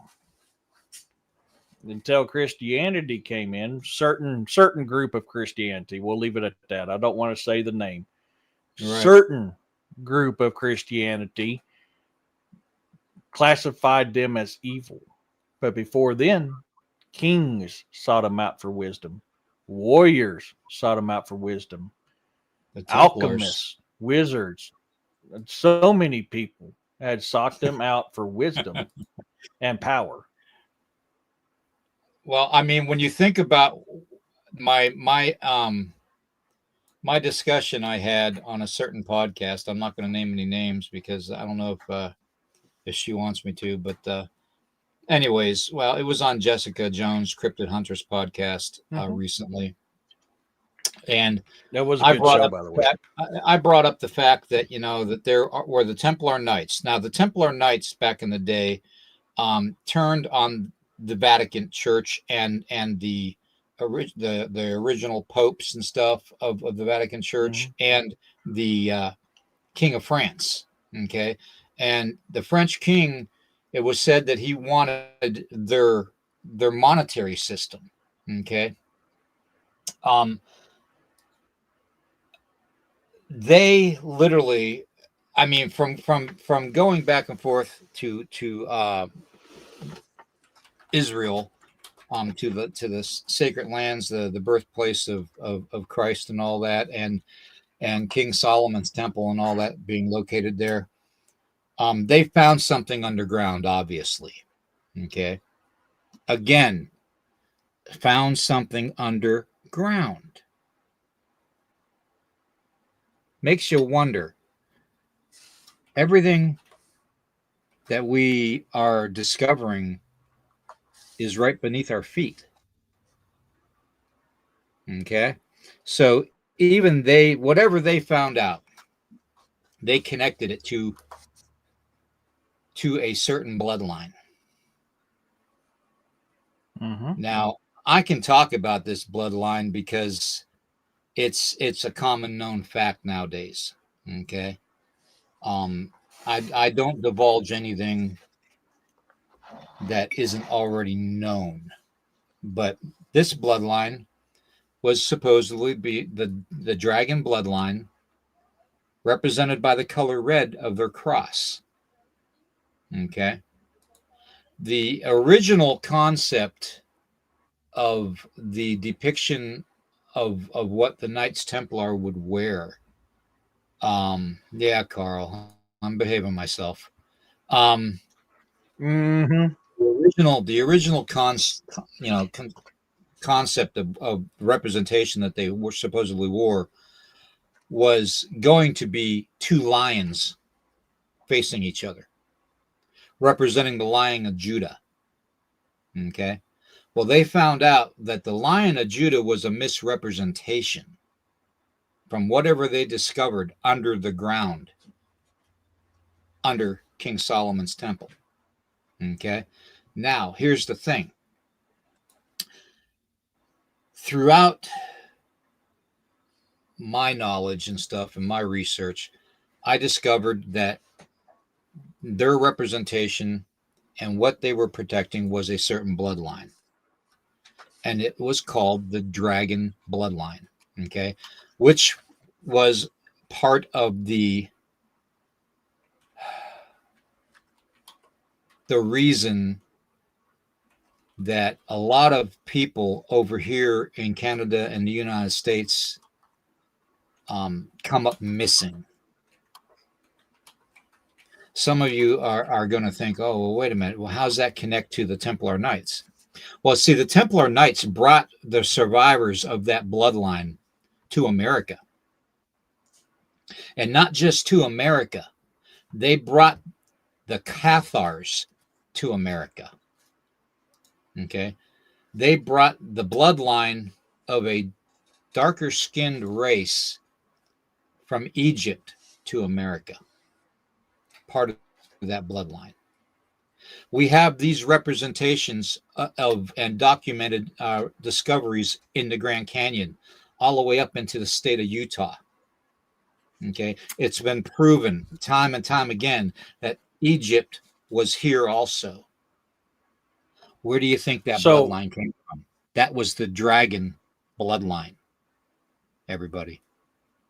Until Christianity came in, certain group of Christianity, we'll leave it at that. I don't want to say the name. Right. Certain group of Christianity classified them as evil. But before then, kings sought them out for wisdom. Warriors sought them out for wisdom. Alchemists, wizards, so many people had sought them out for wisdom and power. Well, I mean, when you think about my discussion I had on a certain podcast, I'm not going to name any names because I don't know if she wants me to, but anyways, well, it was on Jessica Jones' Cryptid Hunters podcast recently. And that was a good show, by the way. I brought up the fact that, you know, that there were the Templar Knights. Now, the Templar Knights back in the day turned on the Vatican Church and the original popes and stuff of the Vatican Church and the King of France. Okay. And the French king, it was said that he wanted their monetary system. Okay. Um, they literally, I mean, from going back and forth to Israel, to the sacred lands, the birthplace of Christ and all that, and King Solomon's temple and all that being located there. They found something underground, obviously. Okay. Again, found something underground. Makes you wonder. Everything that we are discovering is right beneath our feet. Okay. So even they, whatever they found out, they connected it to a certain bloodline. Mm-hmm. Now, I can talk about this bloodline because it's a common known fact nowadays. Okay. Um, I don't divulge anything that isn't already known, but this bloodline was supposedly be the dragon bloodline, represented by the color red of their cross. Okay. The original concept of the depiction of what the Knights Templar would wear. Yeah, Carl, I'm behaving myself. Um, Mm-hmm. the original concept of representation that they were supposedly wore was going to be two lions facing each other, representing the Lion of Judah. Okay. Well, they found out that the Lion of Judah was a misrepresentation from whatever they discovered under the ground, under King Solomon's temple. Okay. Now, here's the thing. Throughout my knowledge and stuff and my research, I discovered that their representation and what they were protecting was a certain bloodline. And it was called the dragon bloodline. Okay. Which was part of the reason that a lot of people over here in Canada and the United States come up missing. Some of you are going to think, oh, well, wait a minute. Well, how's that connect to the Templar Knights? Well, see, the Templar Knights brought the survivors of that bloodline to America. And not just to America, they brought the Cathars to America. Okay. They brought the bloodline of a darker skinned race from Egypt to America, part of that bloodline. We have these representations of and documented discoveries in the Grand Canyon all the way up into the state of Utah. Okay. It's been proven time and time again that Egypt was here also. Where do you think that So bloodline came from? That was the dragon bloodline, everybody.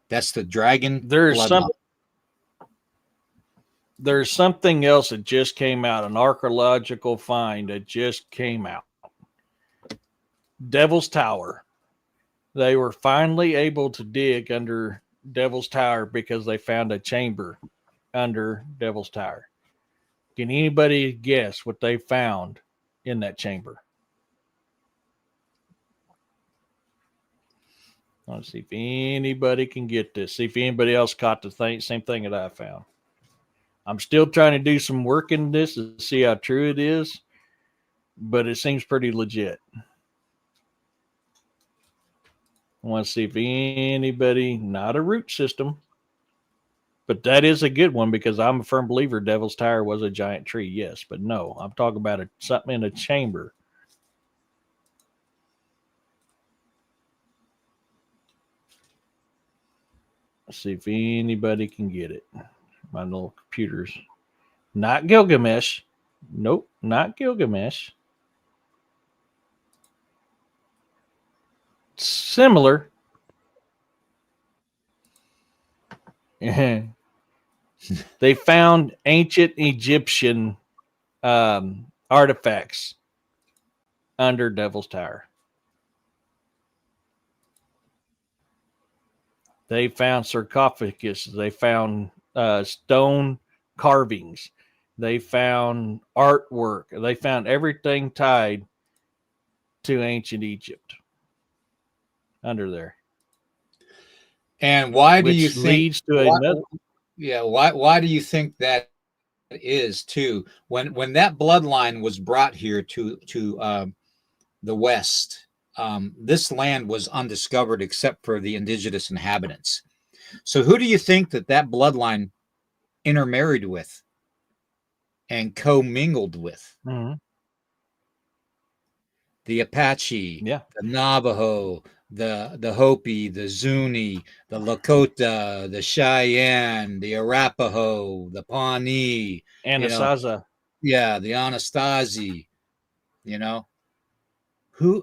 That's the dragon there's some bloodline. there's something else that just came out, an archaeological find that just came out. Devil's Tower. They were finally able to dig under Devil's Tower because they found a chamber under Devil's Tower. Can anybody guess what they found in that chamber? Let's see if anybody can get this. See if anybody else caught the same thing that I found. I'm still trying to do some work in this to see how true it is, but it seems pretty legit. I want to see if anybody, not a root system, but that is a good one because I'm a firm believer Devil's Tower was a giant tree. Yes, but no, I'm talking about something in a chamber. Let's see if anybody can get it. My little computers. Not Gilgamesh. Nope, not Gilgamesh. similar. They found ancient Egyptian artifacts under Devil's Tower. They found sarcophagus. They found stone carvings. They found artwork. They found everything tied to ancient Egypt under there. And why do you Which think? leads to Why, another. yeah, why do you think that is too? When that bloodline was brought here to the West, this land was undiscovered except for the indigenous inhabitants. So who do you think that bloodline intermarried with and commingled with? Mhm. The Apache, Yeah. the Navajo, the Hopi, the Zuni, the Lakota, the Cheyenne, the Arapaho, the Pawnee, you know, Anasazi. yeah, the Anasazi, you know, who,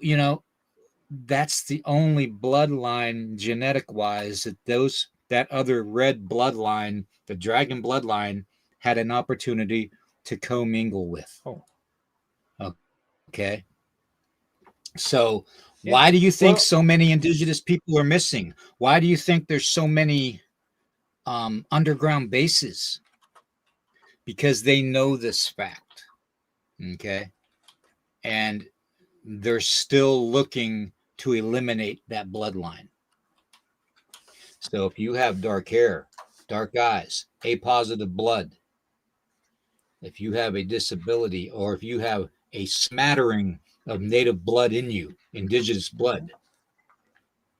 that's the only bloodline genetic wise that other red bloodline, the dragon bloodline, had an opportunity to commingle with. Oh. Okay. So Yeah. why do you think Well, so many indigenous people are missing? Why do you think there's so many underground bases? Because they know this fact. Okay. And they're still looking to eliminate that bloodline. So if you have dark hair, dark eyes, A positive blood, if you have a disability, or if you have a smattering of native blood in you, indigenous blood,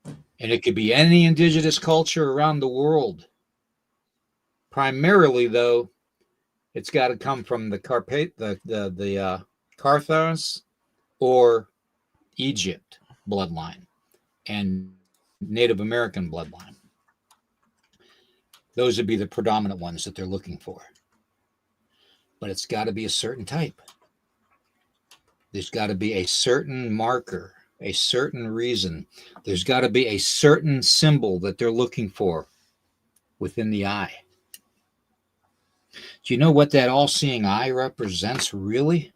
and it could be any indigenous culture around the world. Primarily, though, it's got to come from the Carthage or Egypt bloodline and Native American bloodline. Those would be the predominant ones that they're looking for. But it's got to be a certain type. There's got to be a certain marker, a certain reason. There's got to be a certain symbol that they're looking for within the eye. Do you know what that all-seeing eye represents, really?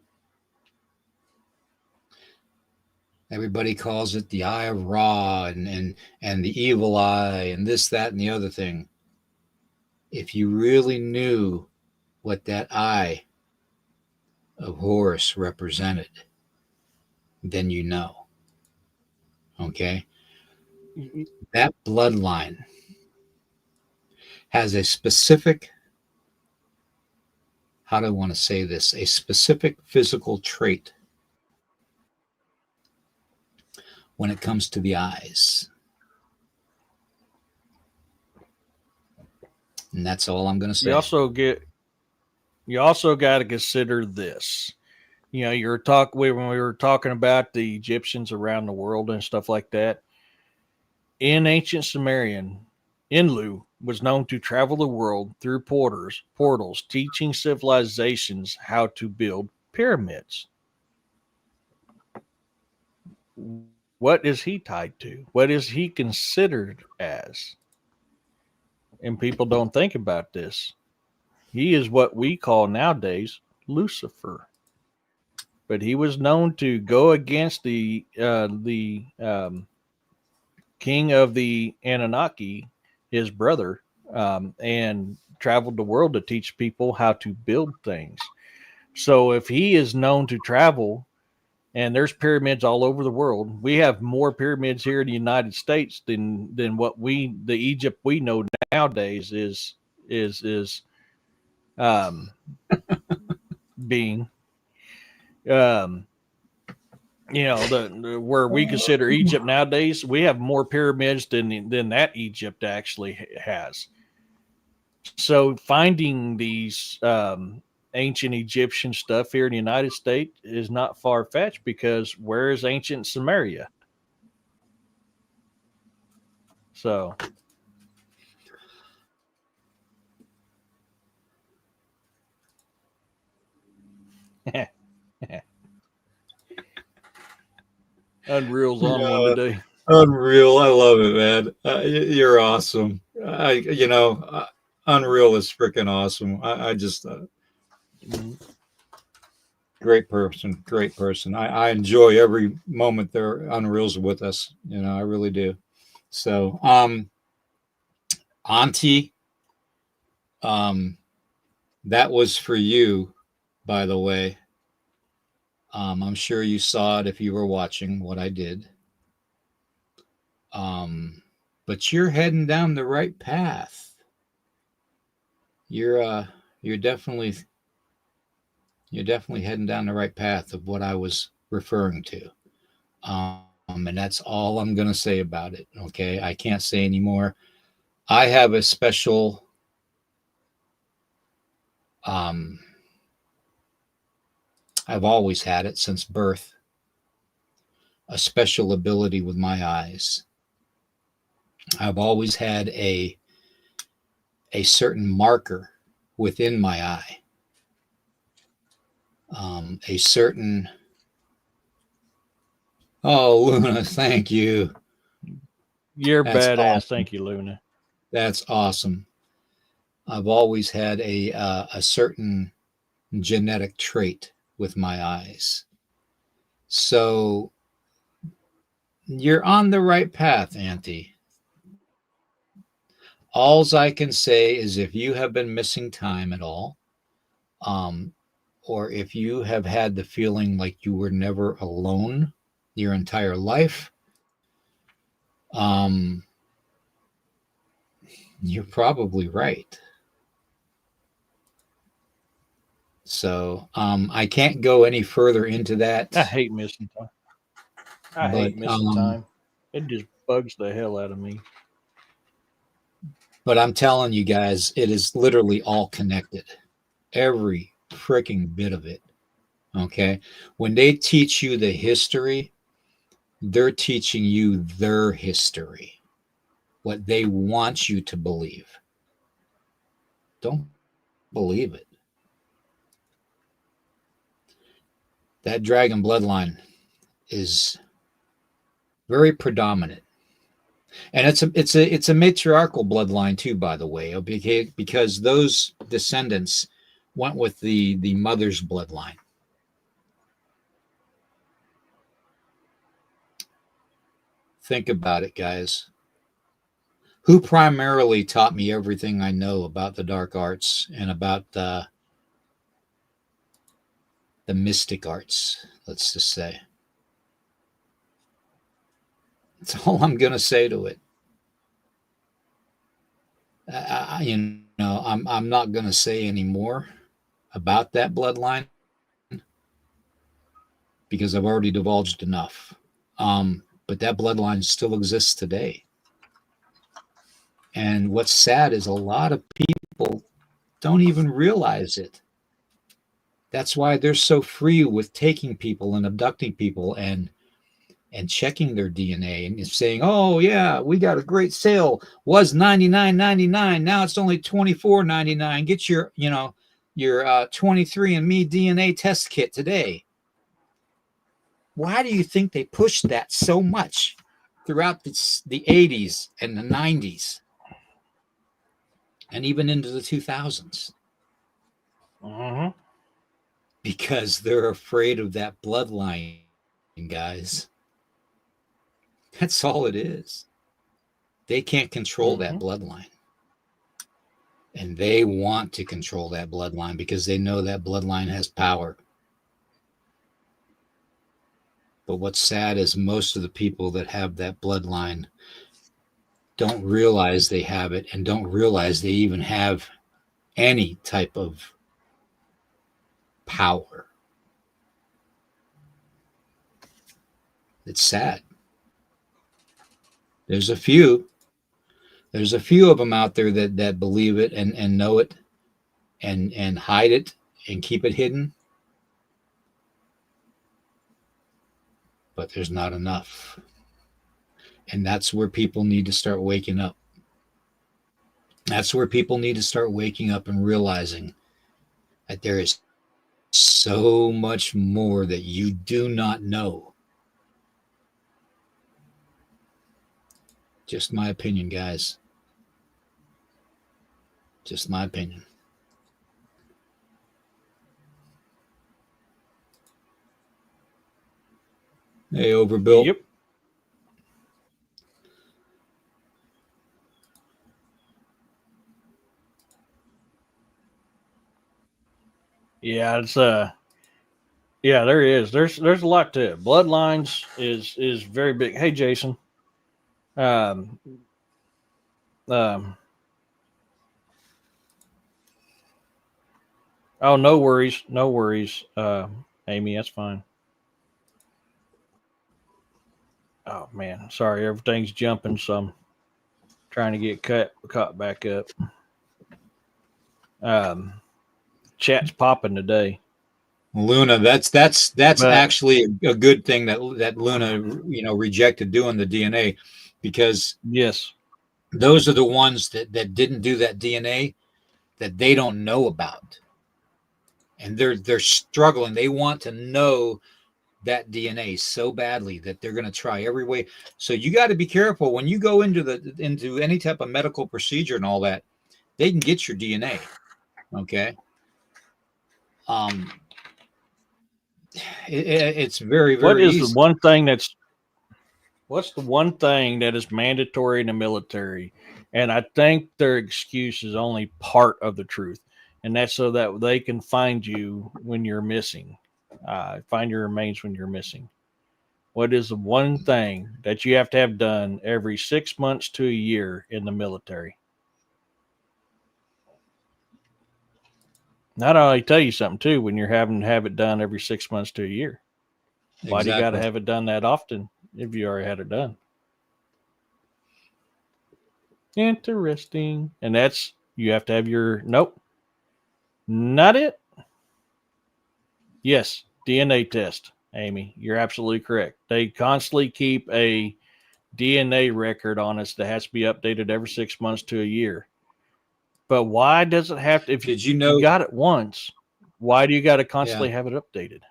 Everybody calls it the eye of Ra and the evil eye and this, that, and the other thing. If you really knew what that eye of Horus represented, then you know. Okay? That bloodline has a specific, how do I want to say this, a specific physical trait when it comes to the eyes. And that's all I'm going to say. You also got to consider this. When we were talking about the Egyptians around the world and stuff like that. In ancient Sumerian, Enlil was known to travel the world through portals, teaching civilizations how to build pyramids. What is he tied to? What is he considered as? And people don't think about this. He is what we call nowadays Lucifer. But he was known to go against the king of the Anunnaki, his brother, and traveled the world to teach people how to build things. So if he is known to travel, and there's pyramids all over the world, we have more pyramids here in the United States than what the Egypt we know nowadays is being. Where we consider Egypt nowadays, we have more pyramids than that Egypt actually has. So finding these ancient Egyptian stuff here in the United States is not far fetched, because where is ancient Samaria? So Unreal's on one today. Unreal. I love it, man. You're awesome. Unreal is freaking awesome. I just Mhm. great person, great person. I enjoy every moment they're Unreals with us. I really do. So, Auntie, um, that was for you, by the way. I'm sure you saw it if you were watching what I did. Um, but you're heading down the right path. You're uh, you're definitely you're definitely heading down the right path of what I was referring to. And that's all I'm going to say about it. Okay. I can't say anymore. I have a special, um, I've always had it since birth, a special ability with my eyes. I've always had a certain marker within my eye, a certain, oh, Luna, thank you. You're That's badass. awesome. Thank you, Luna. That's awesome. I've always had a certain genetic trait with my eyes. So you're on the right path, Auntie. Alls I can say is if you have been missing time at all, um, or if you have had the feeling like you were never alone your entire life, um, you're probably right. So I can't go any further into I that, hate missing time. I but hate missing time. It just bugs the hell out of me. I'm telling you guys, it is literally all connected. Every freaking bit of it. Okay. When they teach you the history, they're teaching you their history, what they want you to believe. Don't believe it. That dragon bloodline is very predominant. And it's a matriarchal bloodline too, by the way, okay, because those descendants went with the mother's bloodline. Think about it, guys. Who primarily taught me everything I know about the dark arts and about the mystic arts? Let's just say that's all I'm gonna say to it. I'm not gonna say any more about that bloodline because I've already divulged enough. But that bloodline still exists today. And what's sad is a lot of people don't even realize it. That's why they're so free with taking people and abducting people and checking their DNA and saying, "Oh yeah, we got a great sale. Was 99.99. Now it's only 24.99. Get your 23andMe DNA test kit today." Why do you think they pushed that so much throughout the 80s and the 90s and even into the 2000s? Uh-huh. Because they're afraid of that bloodline, guys. That's all it is. They can't control that Uh-huh. bloodline. And they want to control that bloodline because they know that bloodline has power. But what's sad is most of the people that have that bloodline don't realize they have it and don't realize they even have any type of power. It's sad. There's a few. There's a few of them out there that believe it and know it and hide it and keep it hidden, but there's not enough. And that's where people need to start waking up. That's where people need to start waking up and realizing that there is so much more that you do not know. Just my opinion, guys. Just my opinion. Hey, Overbuilt. Yep. Yeah, it's yeah, there is. There's a lot to it. Bloodlines is very big. Hey, Jason. Um, um, oh, no worries, no worries. Amy, that's fine. Oh man, sorry, everything's jumping, so I'm trying to get caught back up. Um, chat's popping today. Luna, that's But actually a good thing that Luna, rejected doing the DNA, because yes, those are the ones that didn't do that DNA that they don't know about, and they're struggling. They want to know that DNA so badly that they're going to try every way. So you got to be careful when you go into any type of medical procedure and all that. They can get your DNA. Okay. Um, it's very, what very is the easy. one thing that's what's the one thing that is mandatory in the military? And I think their excuse is only part of the truth, and that's so that they can find you when you're missing, find your remains when you're missing. What is the one thing that you have to have done every 6 months to a year in the military? Not only tell you something too, when you're having to have it done every 6 months to a year. Why do you got to Exactly. have it done that often if you already had it done? Interesting. And that's you have to have your nope. Not it. Yes, DNA test, Amy. You're absolutely correct. They constantly keep a DNA record on us that has to be updated every 6 months to a year. But why does it have to? If Did you you know? got it once, why do you got to Yeah. constantly have it updated?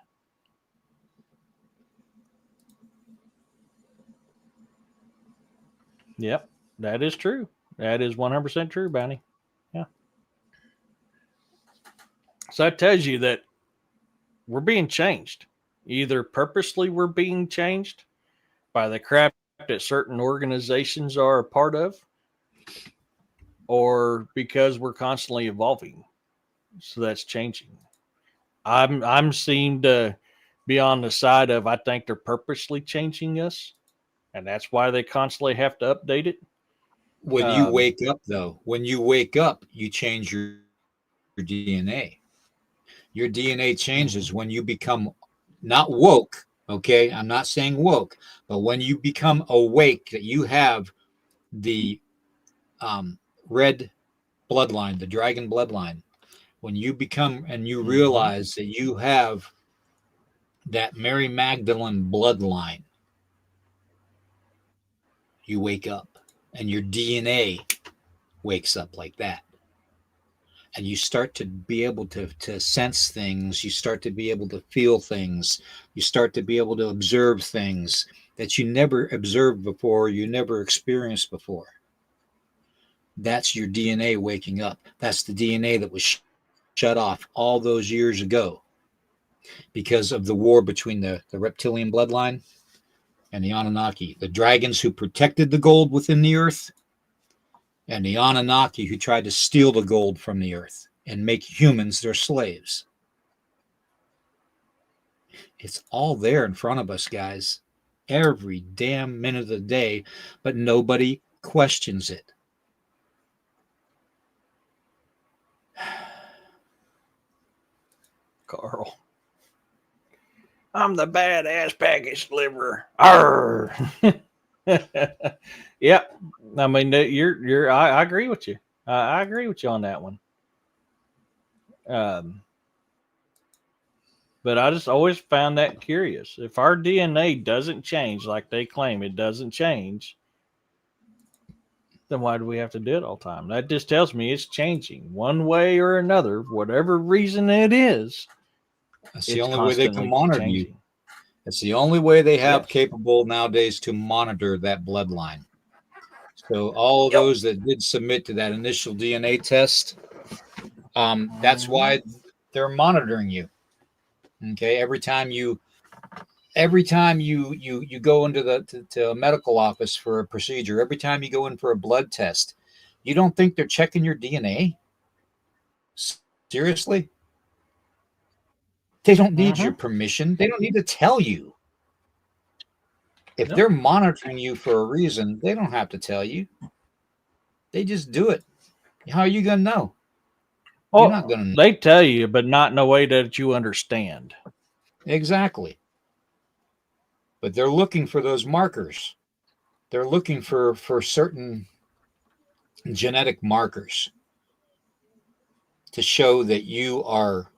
Yep, that is true. That is 100% true, Bounty. Yeah. So that tells you that we're being changed. Either purposely we're being changed by the crap that certain organizations are a part of, or because we're constantly evolving. So that's changing. I'm seem to be on the side of I think they're purposely changing us, and that's why they constantly have to update it. When you Um, wake up, though, when you wake up, you change your DNA. Your DNA changes mhm. when you become not woke. Okay. I'm not saying woke, but when you become awake, that you have the um, red bloodline, the dragon bloodline, when you become and you Mhm. realize that you have that Mary Magdalene bloodline, you wake up and your DNA wakes up like that. And you start to be able to sense things. You start to be able to feel things. You start to be able to observe things that you never observed before, you never experienced before. That's your DNA waking up. That's the DNA that was shut off all those years ago because of the war between the reptilian bloodline and the Anunnaki, the dragons who protected the gold within the earth, and the Anunnaki who tried to steal the gold from the earth and make humans their slaves. It's all there in front of us, guys, every damn minute of the day, but nobody questions it. Carl. I'm the badass package deliverer. Arr. Yep. I mean, you're. I agree with you. I agree with you on that one. Um, but I just always found that curious. If our DNA doesn't change like they claim it doesn't change, then why do we have to do it all the time? That just tells me it's changing one way or another, whatever reason it is. That's the It's only way they can constantly monitor you. changing. It's the only way they have Yes. capable nowadays to monitor that bloodline. So all of Yep. those that did submit to that initial DNA test, that's Mhm. why they're monitoring you. Okay, every time you go into to a medical office for a procedure, every time you go in for a blood test, you don't think they're checking your DNA? Seriously? They don't need your Mhm. permission. They don't need to tell you. If Yep. they're monitoring you for a reason, they don't have to tell you. They just do it. How are you going to know? You're not Well, going to know. they tell you, but not in a way that you understand. Exactly. But they're looking for those markers. They're looking for certain genetic markers to show that you are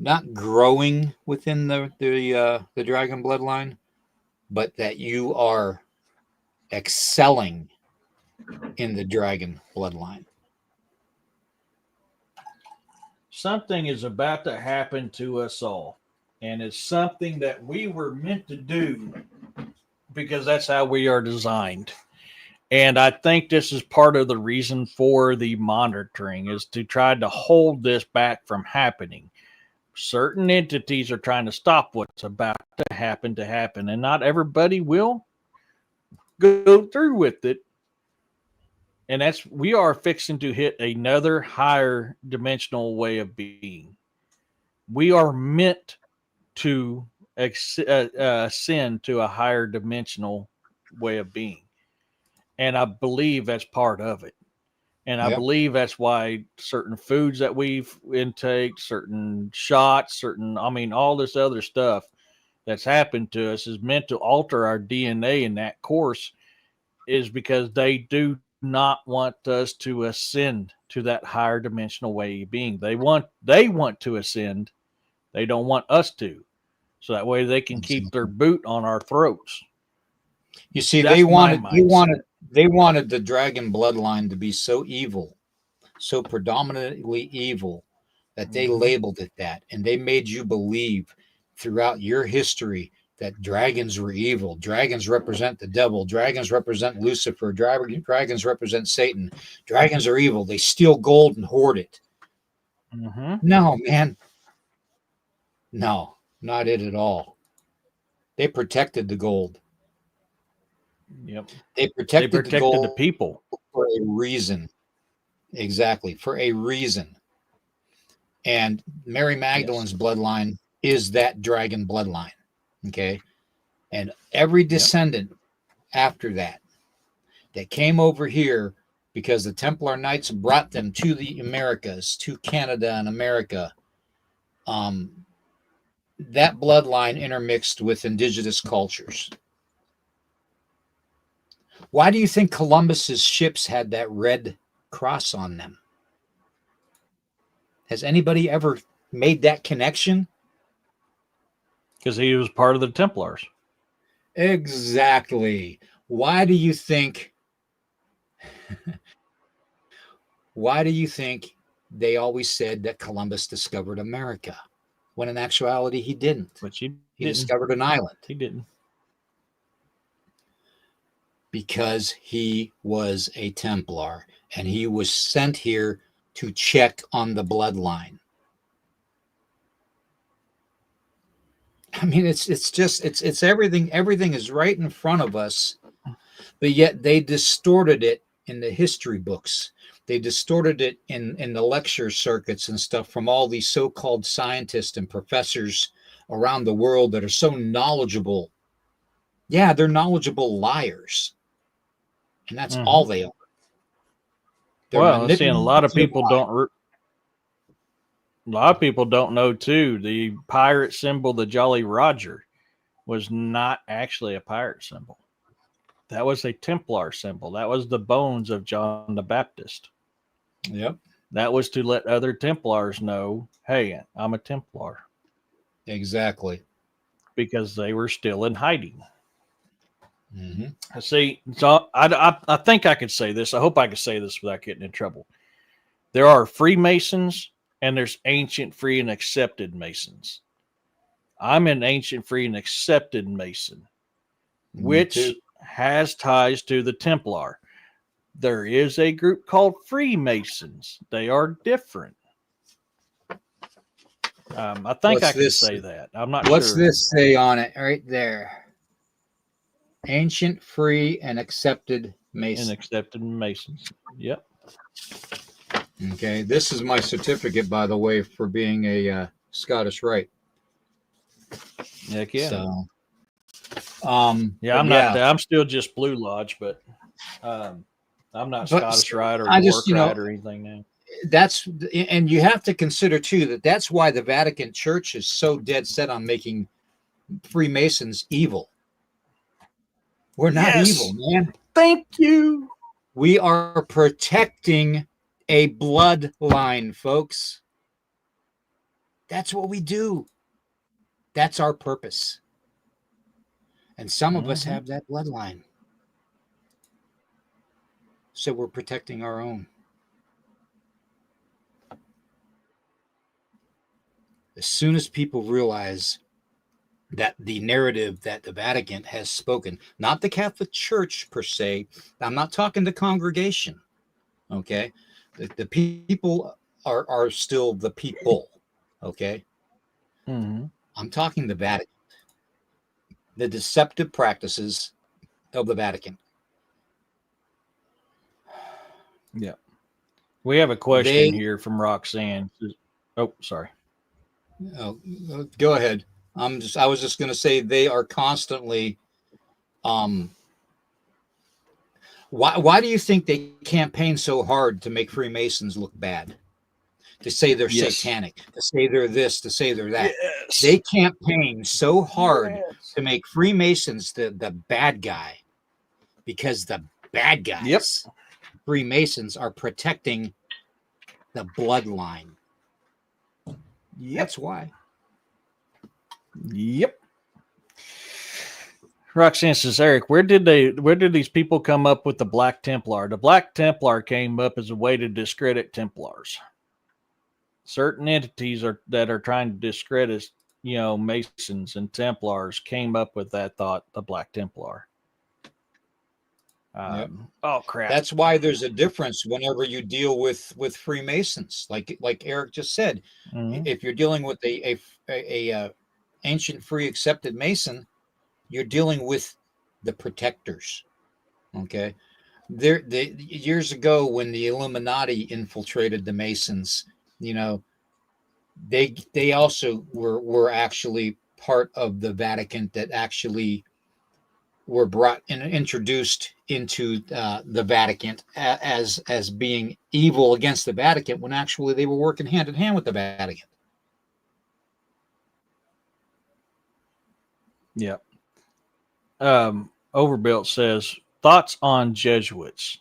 not growing within the dragon bloodline, but that you are excelling in the dragon bloodline. Something is about to happen to us all, and it's something that we were meant to do because that's how we are designed. And I think this is part of the reason for the monitoring is to try to hold this back from happening. Certain entities are trying to stop what's about to happen, and not everybody will go through with it. And that's we are fixing to hit another higher dimensional way of being. We are meant to ascend to a higher dimensional way of being. And I believe that's part of it. And I Yep. believe that's why certain foods that we've intake, certain shots, I mean, all this other stuff that's happened to us is meant to alter our DNA in that course, is because they do not want us to ascend to that higher dimensional way of being. They want to ascend. They don't want us to. So that way they can keep their boot on our throats. You see, That's my mindset. they wanted the dragon bloodline to be so evil, so predominantly evil, that they Mm-hmm. labeled it that, and they made you believe throughout your history that dragons were evil. Dragons represent the devil. Dragons represent Lucifer. Dragons represent Satan. Dragons are evil. They steal gold and hoard it. Mm-hmm. No, man. No, not it at all. They protected the gold. Yep. They They protected the protected the gold people. for a reason. Exactly, for a reason. And Mary Yes. Magdalene's bloodline is that dragon bloodline. Okay. And every Yep. descendant after that came over here because the Templar Knights brought them to the Americas, to Canada and America. Um, that bloodline intermixed with indigenous cultures. Why do you think Columbus's ships had that red cross on them? Has anybody ever made that connection? Because he was part of the Templars. Exactly. Why do you think Why do you think they always said that Columbus discovered America when in actuality he didn't? But she He didn't. discovered an island He didn't. because he was a Templar and he was sent here to check on the bloodline. I mean, it's everything. Everything is right in front of us, but yet they distorted it in the history books. They distorted it in the lecture circuits and stuff from all these so-called scientists and professors around the world that are so knowledgeable. Yeah, they're knowledgeable liars, and that's all Mm-hmm. they are. They're Well, see, and a lot of manipulative people liars. don't. A lot of people don't know too. The pirate symbol, the Jolly Roger, was not actually a pirate symbol. That was a Templar symbol. That was the bones of John the Baptist. Yep, That was to let other Templars know, hey, I'm a Templar, exactly. because they were still in hiding. Hmm. See, so I think I could say this. I hope I could say this without getting in trouble. There are Freemasons and there's ancient, free, and accepted Masons. I'm an ancient, free, and accepted Mason, Me which too. has ties to the Templar. There is a group called Freemasons. They are different. I think I can say that. I'm not What's sure. this say on it right there? Ancient, free, and accepted Mason. And accepted Masons. Yep. Okay, this is my certificate, by the way, for being a Scottish Rite. Heck yeah. So, yeah, I'm not. I'm still just Blue Lodge, but I'm not Scottish Rite or York Rite or anything now. That's, and you have to consider too that that's why the Vatican Church is so dead set on making Freemasons evil. We're not evil, man. Thank you. We are protecting a bloodline, folks. That's what we do. That's our purpose. And some of us have that bloodline. So we're protecting our own. As soon as people realize that the narrative that the Vatican has spoken, not the Catholic Church per se, I'm not talking the congregation, okay? The people are still the people, okay? I'm talking the Vatican, the deceptive practices of the Vatican. Yeah. We have a question here from Roxanne. Oh, sorry. Oh, go ahead. I was just going to say they are constantly. Why do you think they campaign so hard to make Freemasons look bad? To say they're satanic, to say they're this, to say they're that. Yes. They campaign so hard to make Freemasons the bad guy, because the bad guys, Freemasons, are protecting the bloodline. That's why. Yep. Roxanne says, Eric, where did these people come up with the Black Templar? The Black Templar came up as a way to discredit Templars. Certain entities that are trying to discredit, Masons and Templars came up with that thought, the Black Templar. Oh crap! That's why there's a difference whenever you deal with Freemasons, like Eric just said. If you're dealing with a ancient free accepted Mason, you're dealing with the protectors. Okay, years ago when the Illuminati infiltrated the Masons, they also were actually part of the Vatican that actually were brought and introduced into the Vatican as being evil against the Vatican, when actually they were working hand in hand with the Vatican. Yep. Overbuilt says, thoughts on Jesuits?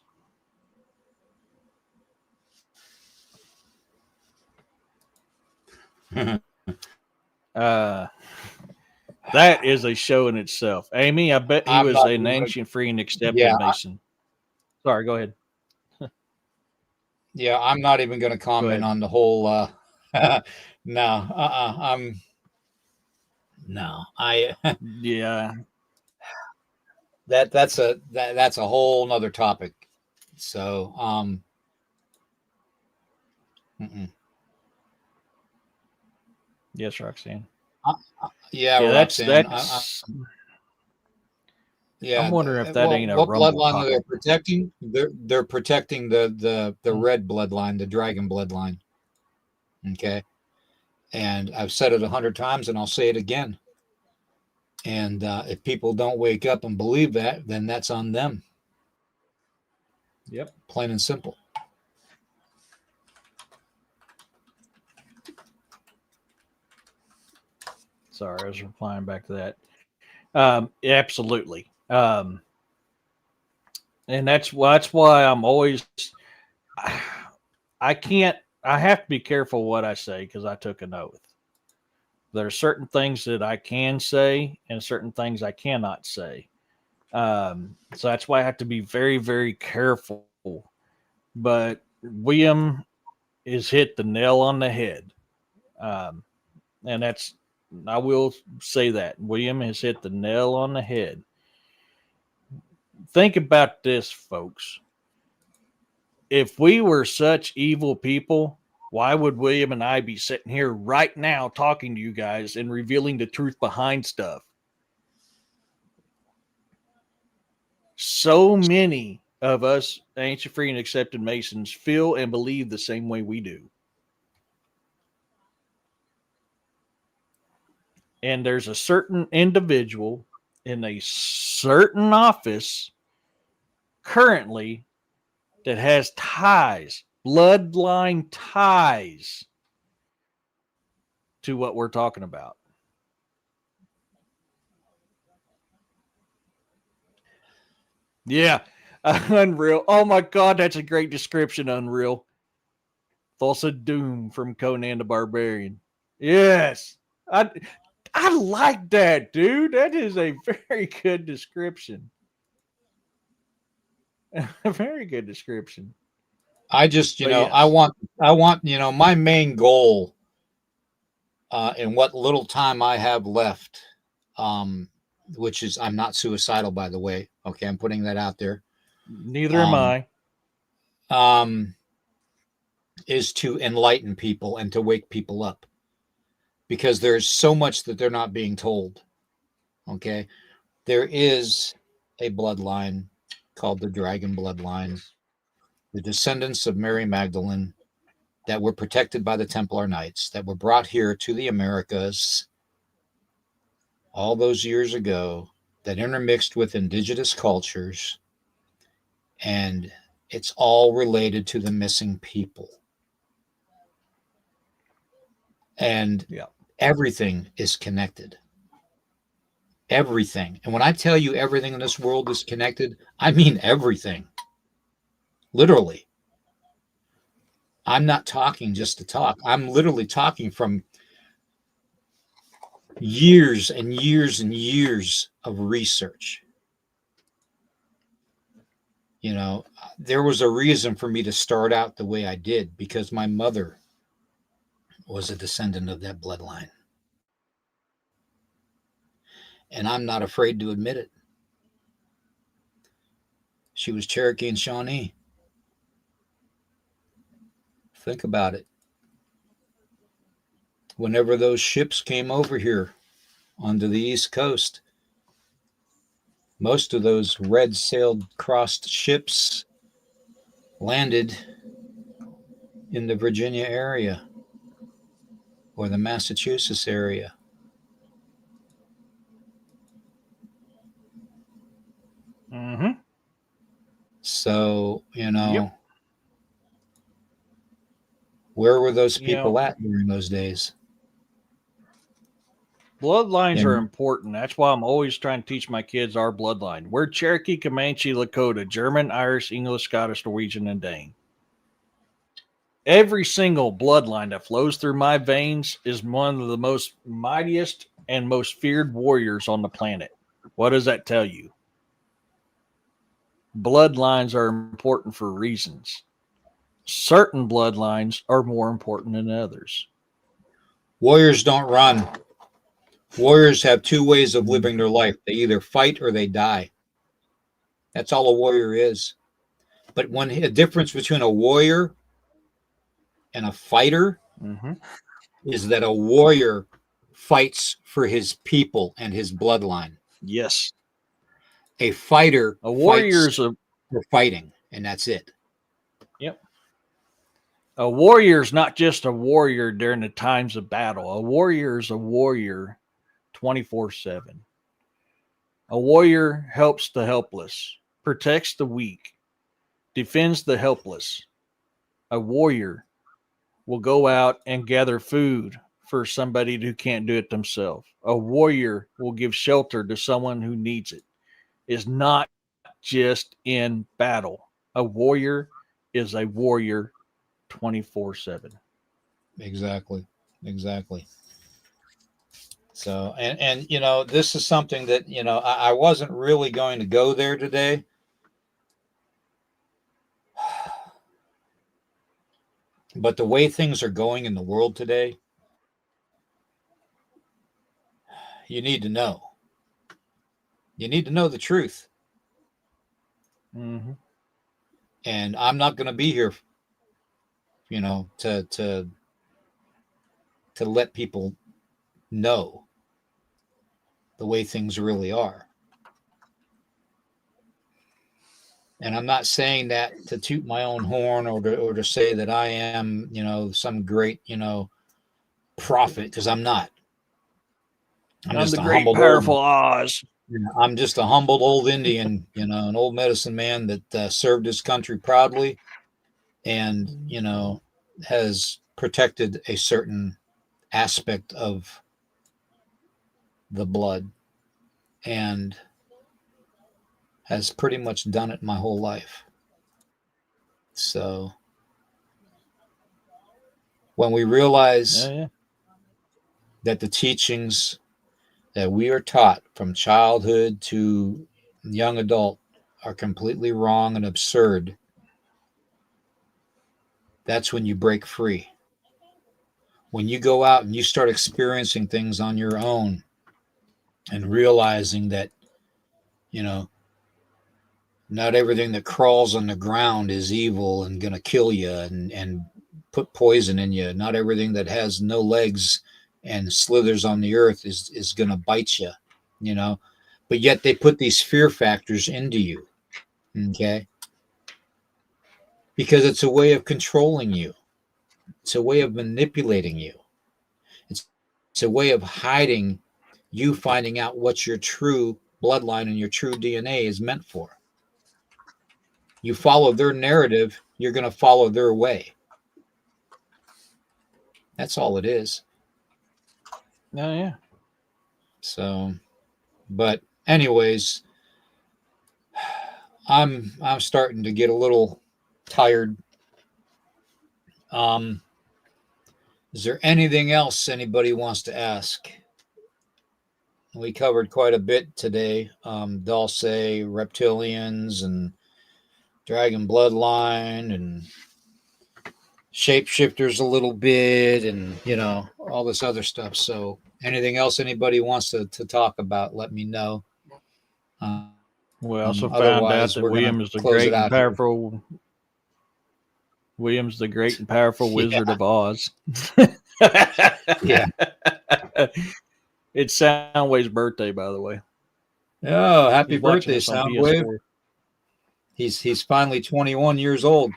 That is a show in itself. Amy, I bet he was an ancient free and accepted Mason. Sorry, go ahead. Yeah, I'm not even going to comment on the whole. No, yeah. That's a whole nother topic. So, Yes, Roxanne. Roxanne. I'm wondering if that ain't a what Rumble bloodline are they protecting? They're protecting the red bloodline, the dragon bloodline. Okay, and I've said it 100 times, and I'll say it again. And if people don't wake up and believe that, then that's on them. Yep, plain and simple. Sorry, I was replying back to that. Absolutely. And that's why I'm always, I have to be careful what I say, because I took an oath. There are certain things that I can say and certain things I cannot say. So that's why I have to be very, very careful. But William has hit the nail on the head. And I will say that William has hit the nail on the head. think about this, folks. If we were such evil people, why would William and I be sitting here right now talking to you guys and revealing the truth behind stuff? So many of us ancient free and accepted Masons feel and believe the same way we do. And there's a certain individual in a certain office currently that has ties, bloodline ties to what we're talking about. Yeah, Unreal. Oh my God, that's a great description, Unreal. Thulsa Doom from Conan the Barbarian. Yes, I like that, dude. That is a very good description. A very good description. I just, But I yes, want, my main goal, in what little time I have left, which is, I'm not suicidal, by the way. Okay, I'm putting that out there. neither am Um, I. um, is to enlighten people and to wake people up, because there's so much that they're not being told. Okay, there is a bloodline called the Dragon Bloodline, the descendants of Mary Magdalene, that were protected by the Templar Knights, that were brought here to the Americas all those years ago, that intermixed with indigenous cultures, and it's all related to the missing people. And Yeah. everything is connected. Everything. And when I tell you everything in this world is connected, I mean everything. Literally. I'm not talking just to talk. I'm literally talking from years and years and years of research. There was a reason for me to start out the way I did, because my mother was a descendant of that bloodline. And I'm not afraid to admit it. She was Cherokee and Shawnee. Think about it. Whenever those ships came over here onto the East Coast, most of those red sailed crossed ships landed in the Virginia area or the Massachusetts area. Mm-hmm. So, Yep. where were those You people know, at during those days? bloodlines are And important. That's why I'm always trying to teach my kids our bloodline. We're Cherokee, Comanche, Lakota, German, Irish, English, Scottish, Norwegian, and Dane. Every single bloodline that flows through my veins is one of the most mightiest and most feared warriors on the planet. What does that tell you? Bloodlines are important for reasons. Certain bloodlines are more important than others. warriors don't run. Warriors have two ways of living their life. They either fight or they die. That's all a warrior is. But when a difference between a warrior and a fighter Mm-hmm. is that a warrior fights for his people and his bloodline. Yes. A fighter A warrior fights is a for fighting, and that's it. yep. A warrior is not just a warrior during the times of battle. A warrior is a warrior 24/7. A warrior helps the helpless, protects the weak, defends the helpless. A warrior will go out and gather food for somebody who can't do it themselves. A warrior will give shelter to someone who needs it. It's not just in battle. A warrior is a warrior 24/7. Exactly. So, and this is something that, I wasn't really going to go there today. But the way things are going in the world today, you need to know. You need to know the truth. Mm-hmm. And I'm not going to be here, you know, to let people know the way things really are. And I'm not saying that to toot my own horn or to say that I am, you know, some great, you know, prophet, because I'm not. I'm I'm just the a great, humbled old, powerful Oz. you know, I'm just a humbled old Indian, you know, an old medicine man that served his country proudly, and you know, has protected a certain aspect of the blood, and has pretty much done it my whole life. So when we realize Yeah. that the teachings that we are taught from childhood to young adult are completely wrong and absurd, that's when you break free. When you go out and you start experiencing things on your own and realizing that, you know, not everything that crawls on the ground is evil and going to kill you and put poison in you. Not everything that has no legs and slithers on the earth is going to bite you, you know. But yet they put these fear factors into you, okay? Because it's a way of controlling you. It's a way of manipulating you. It's, it's a way of hiding you finding out what your true bloodline and your true DNA is meant for. You follow their narrative, you're going to follow their way. That's all it is. Yeah. So, but anyways, I'm starting to get a little tired. Um, is there anything else anybody wants to ask? We covered quite a bit today. Dulce, reptilians, and dragon bloodline, and shapeshifters a little bit, and you know, all this other stuff. So anything else anybody wants to talk about, let me know. We also found Otherwise out that we're gonna close it out here. William's the great and powerful Yeah, Wizard of Oz. yeah. It's Soundwave's birthday, by the way. Oh, happy He's watching birthday, us on Soundwave. PS4. He's finally 21 years old.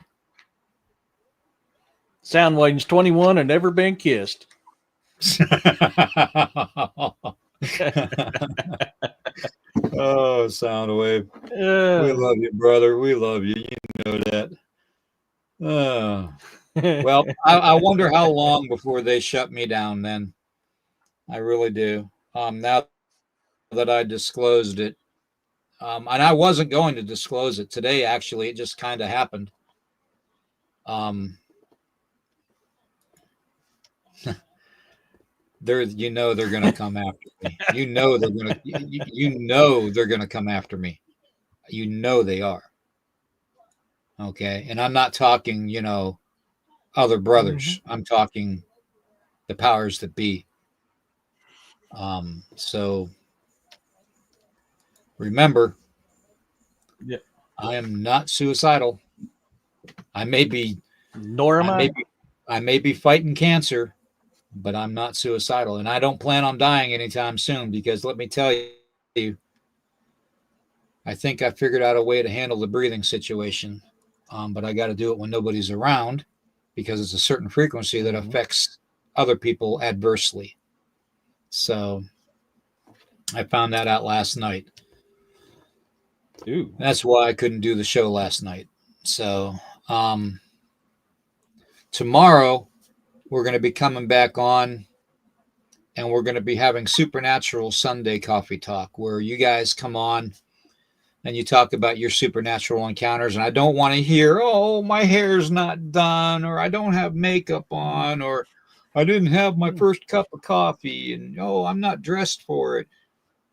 Soundwave's 21 and never been kissed. Oh, Soundwave. We Uh, love you, brother. We love you. You know that. Oh. Well, I wonder how long before they shut me down then. I really do. Now that I disclosed it, and I wasn't going to disclose it today, actually, it just kind of happened. They're, you know, they're going to come after me. You know, they're going to, you know, they're going to come after me. You know, they are. Okay. And I'm not talking, you know, other brothers. I'm talking the powers that be. So remember, yeah. I am not suicidal. I may be, Nor am I may I. be, I may be fighting cancer, but I'm not suicidal, and I don't plan on dying anytime soon. Because let me tell you, I think I figured out a way to handle the breathing situation, but I got to do it when nobody's around, because it's a certain frequency that affects other people adversely. So I found that out last night. Ooh. That's why I couldn't do the show last night. So tomorrow we're going to be coming back on, and we're going to be having Supernatural Sunday Coffee Talk, where you guys come on and you talk about your supernatural encounters. And I don't want to hear, oh, my hair's not done, or I don't have makeup on, or I didn't have my first cup of coffee, and oh, I'm not dressed for it.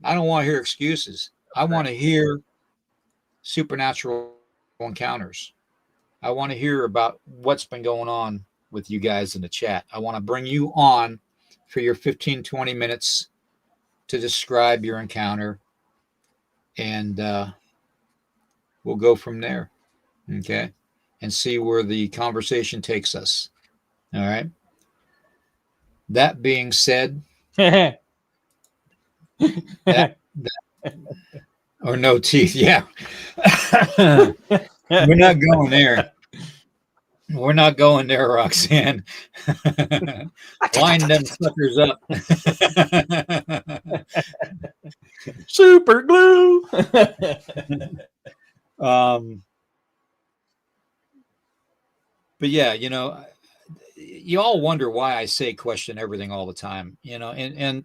I don't want to hear excuses. I want to hear supernatural encounters. I want to hear about what's been going on with you guys in the chat. I want to bring you on for your 15, 20 minutes to describe your encounter. And we'll go from there. Okay. And see where the conversation takes us. All right. That being said, that, that or no teeth. Yeah. We're not going there. We're not going there, Roxanne. Line them suckers up. Super glue. But yeah, you all wonder why I say question everything all the time, and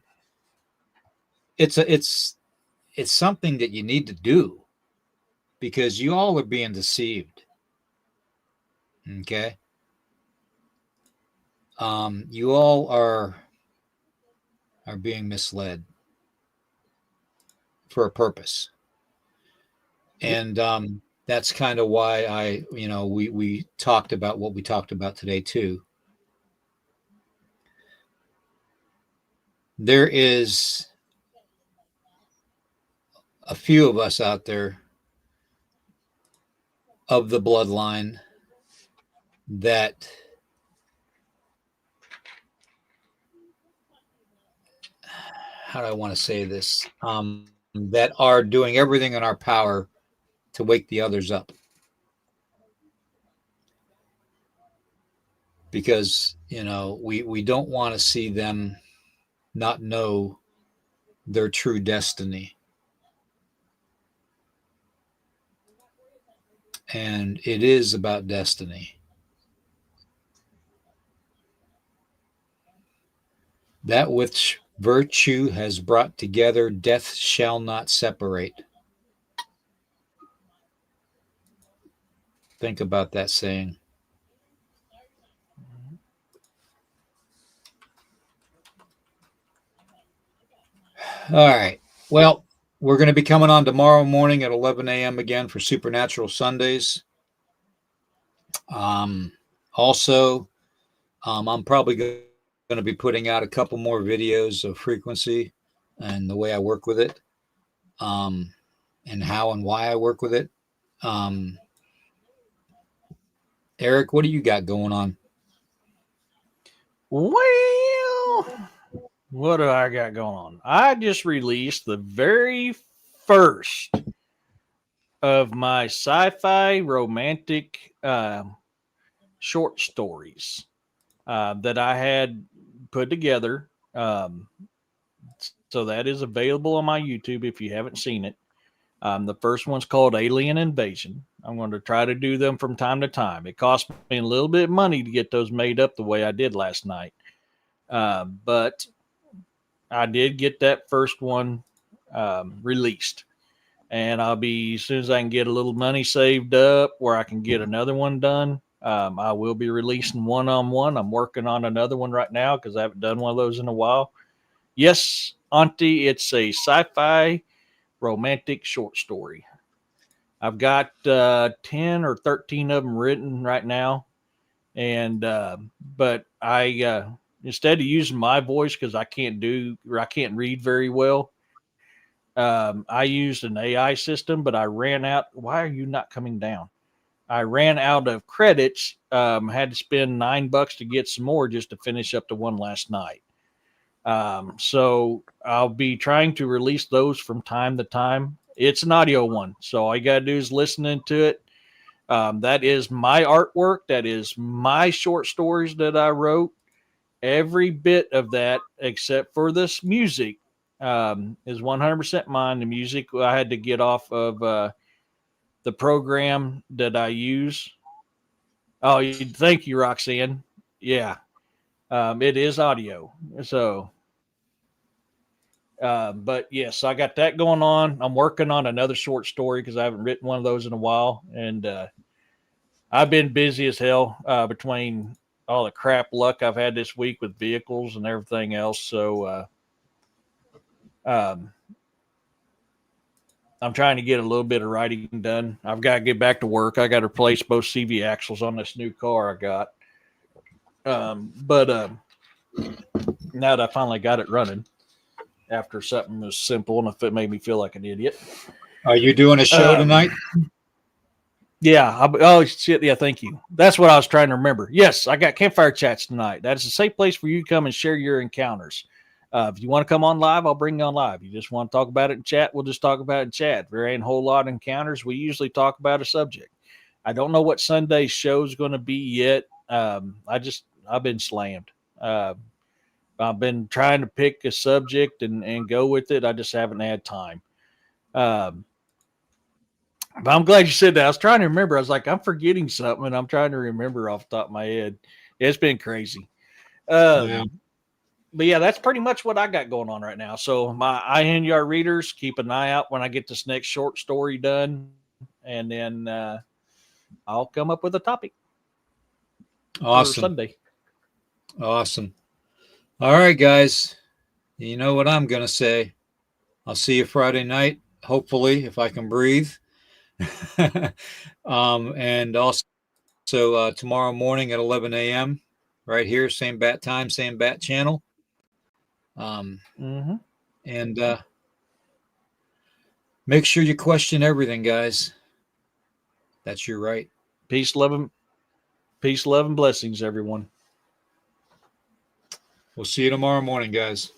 it's something that you need to do because you all are being deceived. Okay. You all are being misled for a purpose. And that's kind of why we talked about what we talked about today too. There is a few of us out there of the bloodline that how do I want to say this? That are doing everything in our power to wake the others up. Because, we don't want to see them not know their true destiny. And it is about destiny. That which virtue has brought together, death shall not separate. Think about that saying. All right. Well, we're going to be coming on tomorrow morning at 11 a.m. again for Supernatural Sundays. Also, I'm probably going to be putting out a couple more videos of frequency and the way I work with it, and how and why I work with it. Eric, what do you got going on? Well, what do I got going on? I just released the very first of my sci-fi romantic short stories that I had put together. So that is available on my YouTube if you haven't seen it. The first one's called Alien Invasion. I'm going to try to do them from time to time. It cost me a little bit of money to get those made up the way I did last night. But I did get that first one released. And I'll be, as soon as I can get a little money saved up where I can get another one done, I will be releasing one-on-one. I'm working on another one right now because I haven't done one of those in a while. Yes, Auntie, it's a sci-fi romantic short story. I've got 10 or 13 of them written right now. And, but I, instead of using my voice, because I can't read very well, I used an AI system, but I ran out. Why are you not coming down? I ran out of credits. Had to spend $9 to get some more just to finish up the one last night. So I'll be trying to release those from time to time. It's an audio one, so all you gotta do is listening to it. That is my artwork. That is my short stories that I wrote. Every bit of that, except for this music, is 100% mine. The music I had to get off of the program that I use. Oh, thank you, Roxanne. Yeah, it is audio. So, but yes, I got that going on. I'm working on another short story because I haven't written one of those in a while, and I've been busy as hell between all the crap luck I've had this week with vehicles and everything else. So, I'm trying to get a little bit of writing done. I've got to get back to work. I got to replace both CV axles on this new car I got. But now that I finally got it running after something was simple and if it made me feel like an idiot. Are you doing a show tonight? Yeah. Oh shit. Yeah. Thank you. That's what I was trying to remember. Yes, I got campfire chats tonight. That is a safe place for you to come and share your encounters. If you want to come on live, I'll bring you on live. You just want to talk about it in chat, we'll just talk about it in chat. If there ain't a whole lot of encounters, we usually talk about a subject. I don't know what Sunday's show is going to be yet. I've been slammed. I've been trying to pick a subject and go with it. I just haven't had time. Um, but I'm glad you said that. I was trying to remember. I was like, I'm forgetting something, and I'm trying to remember off the top of my head. It's been crazy. Yeah. But yeah, that's pretty much what I got going on right now. So my INR readers, keep an eye out when I get this next short story done, and then I'll come up with a topic for Awesome. Sunday. Awesome. All right, guys. You know what I'm going to say. I'll see you Friday night, hopefully, if I can breathe. And also tomorrow morning at 11 a.m. right here, same bat time, same bat channel. Mm-hmm. And make sure you question everything, guys. That's your right. Peace, love, and blessings, everyone. We'll see you tomorrow morning, guys.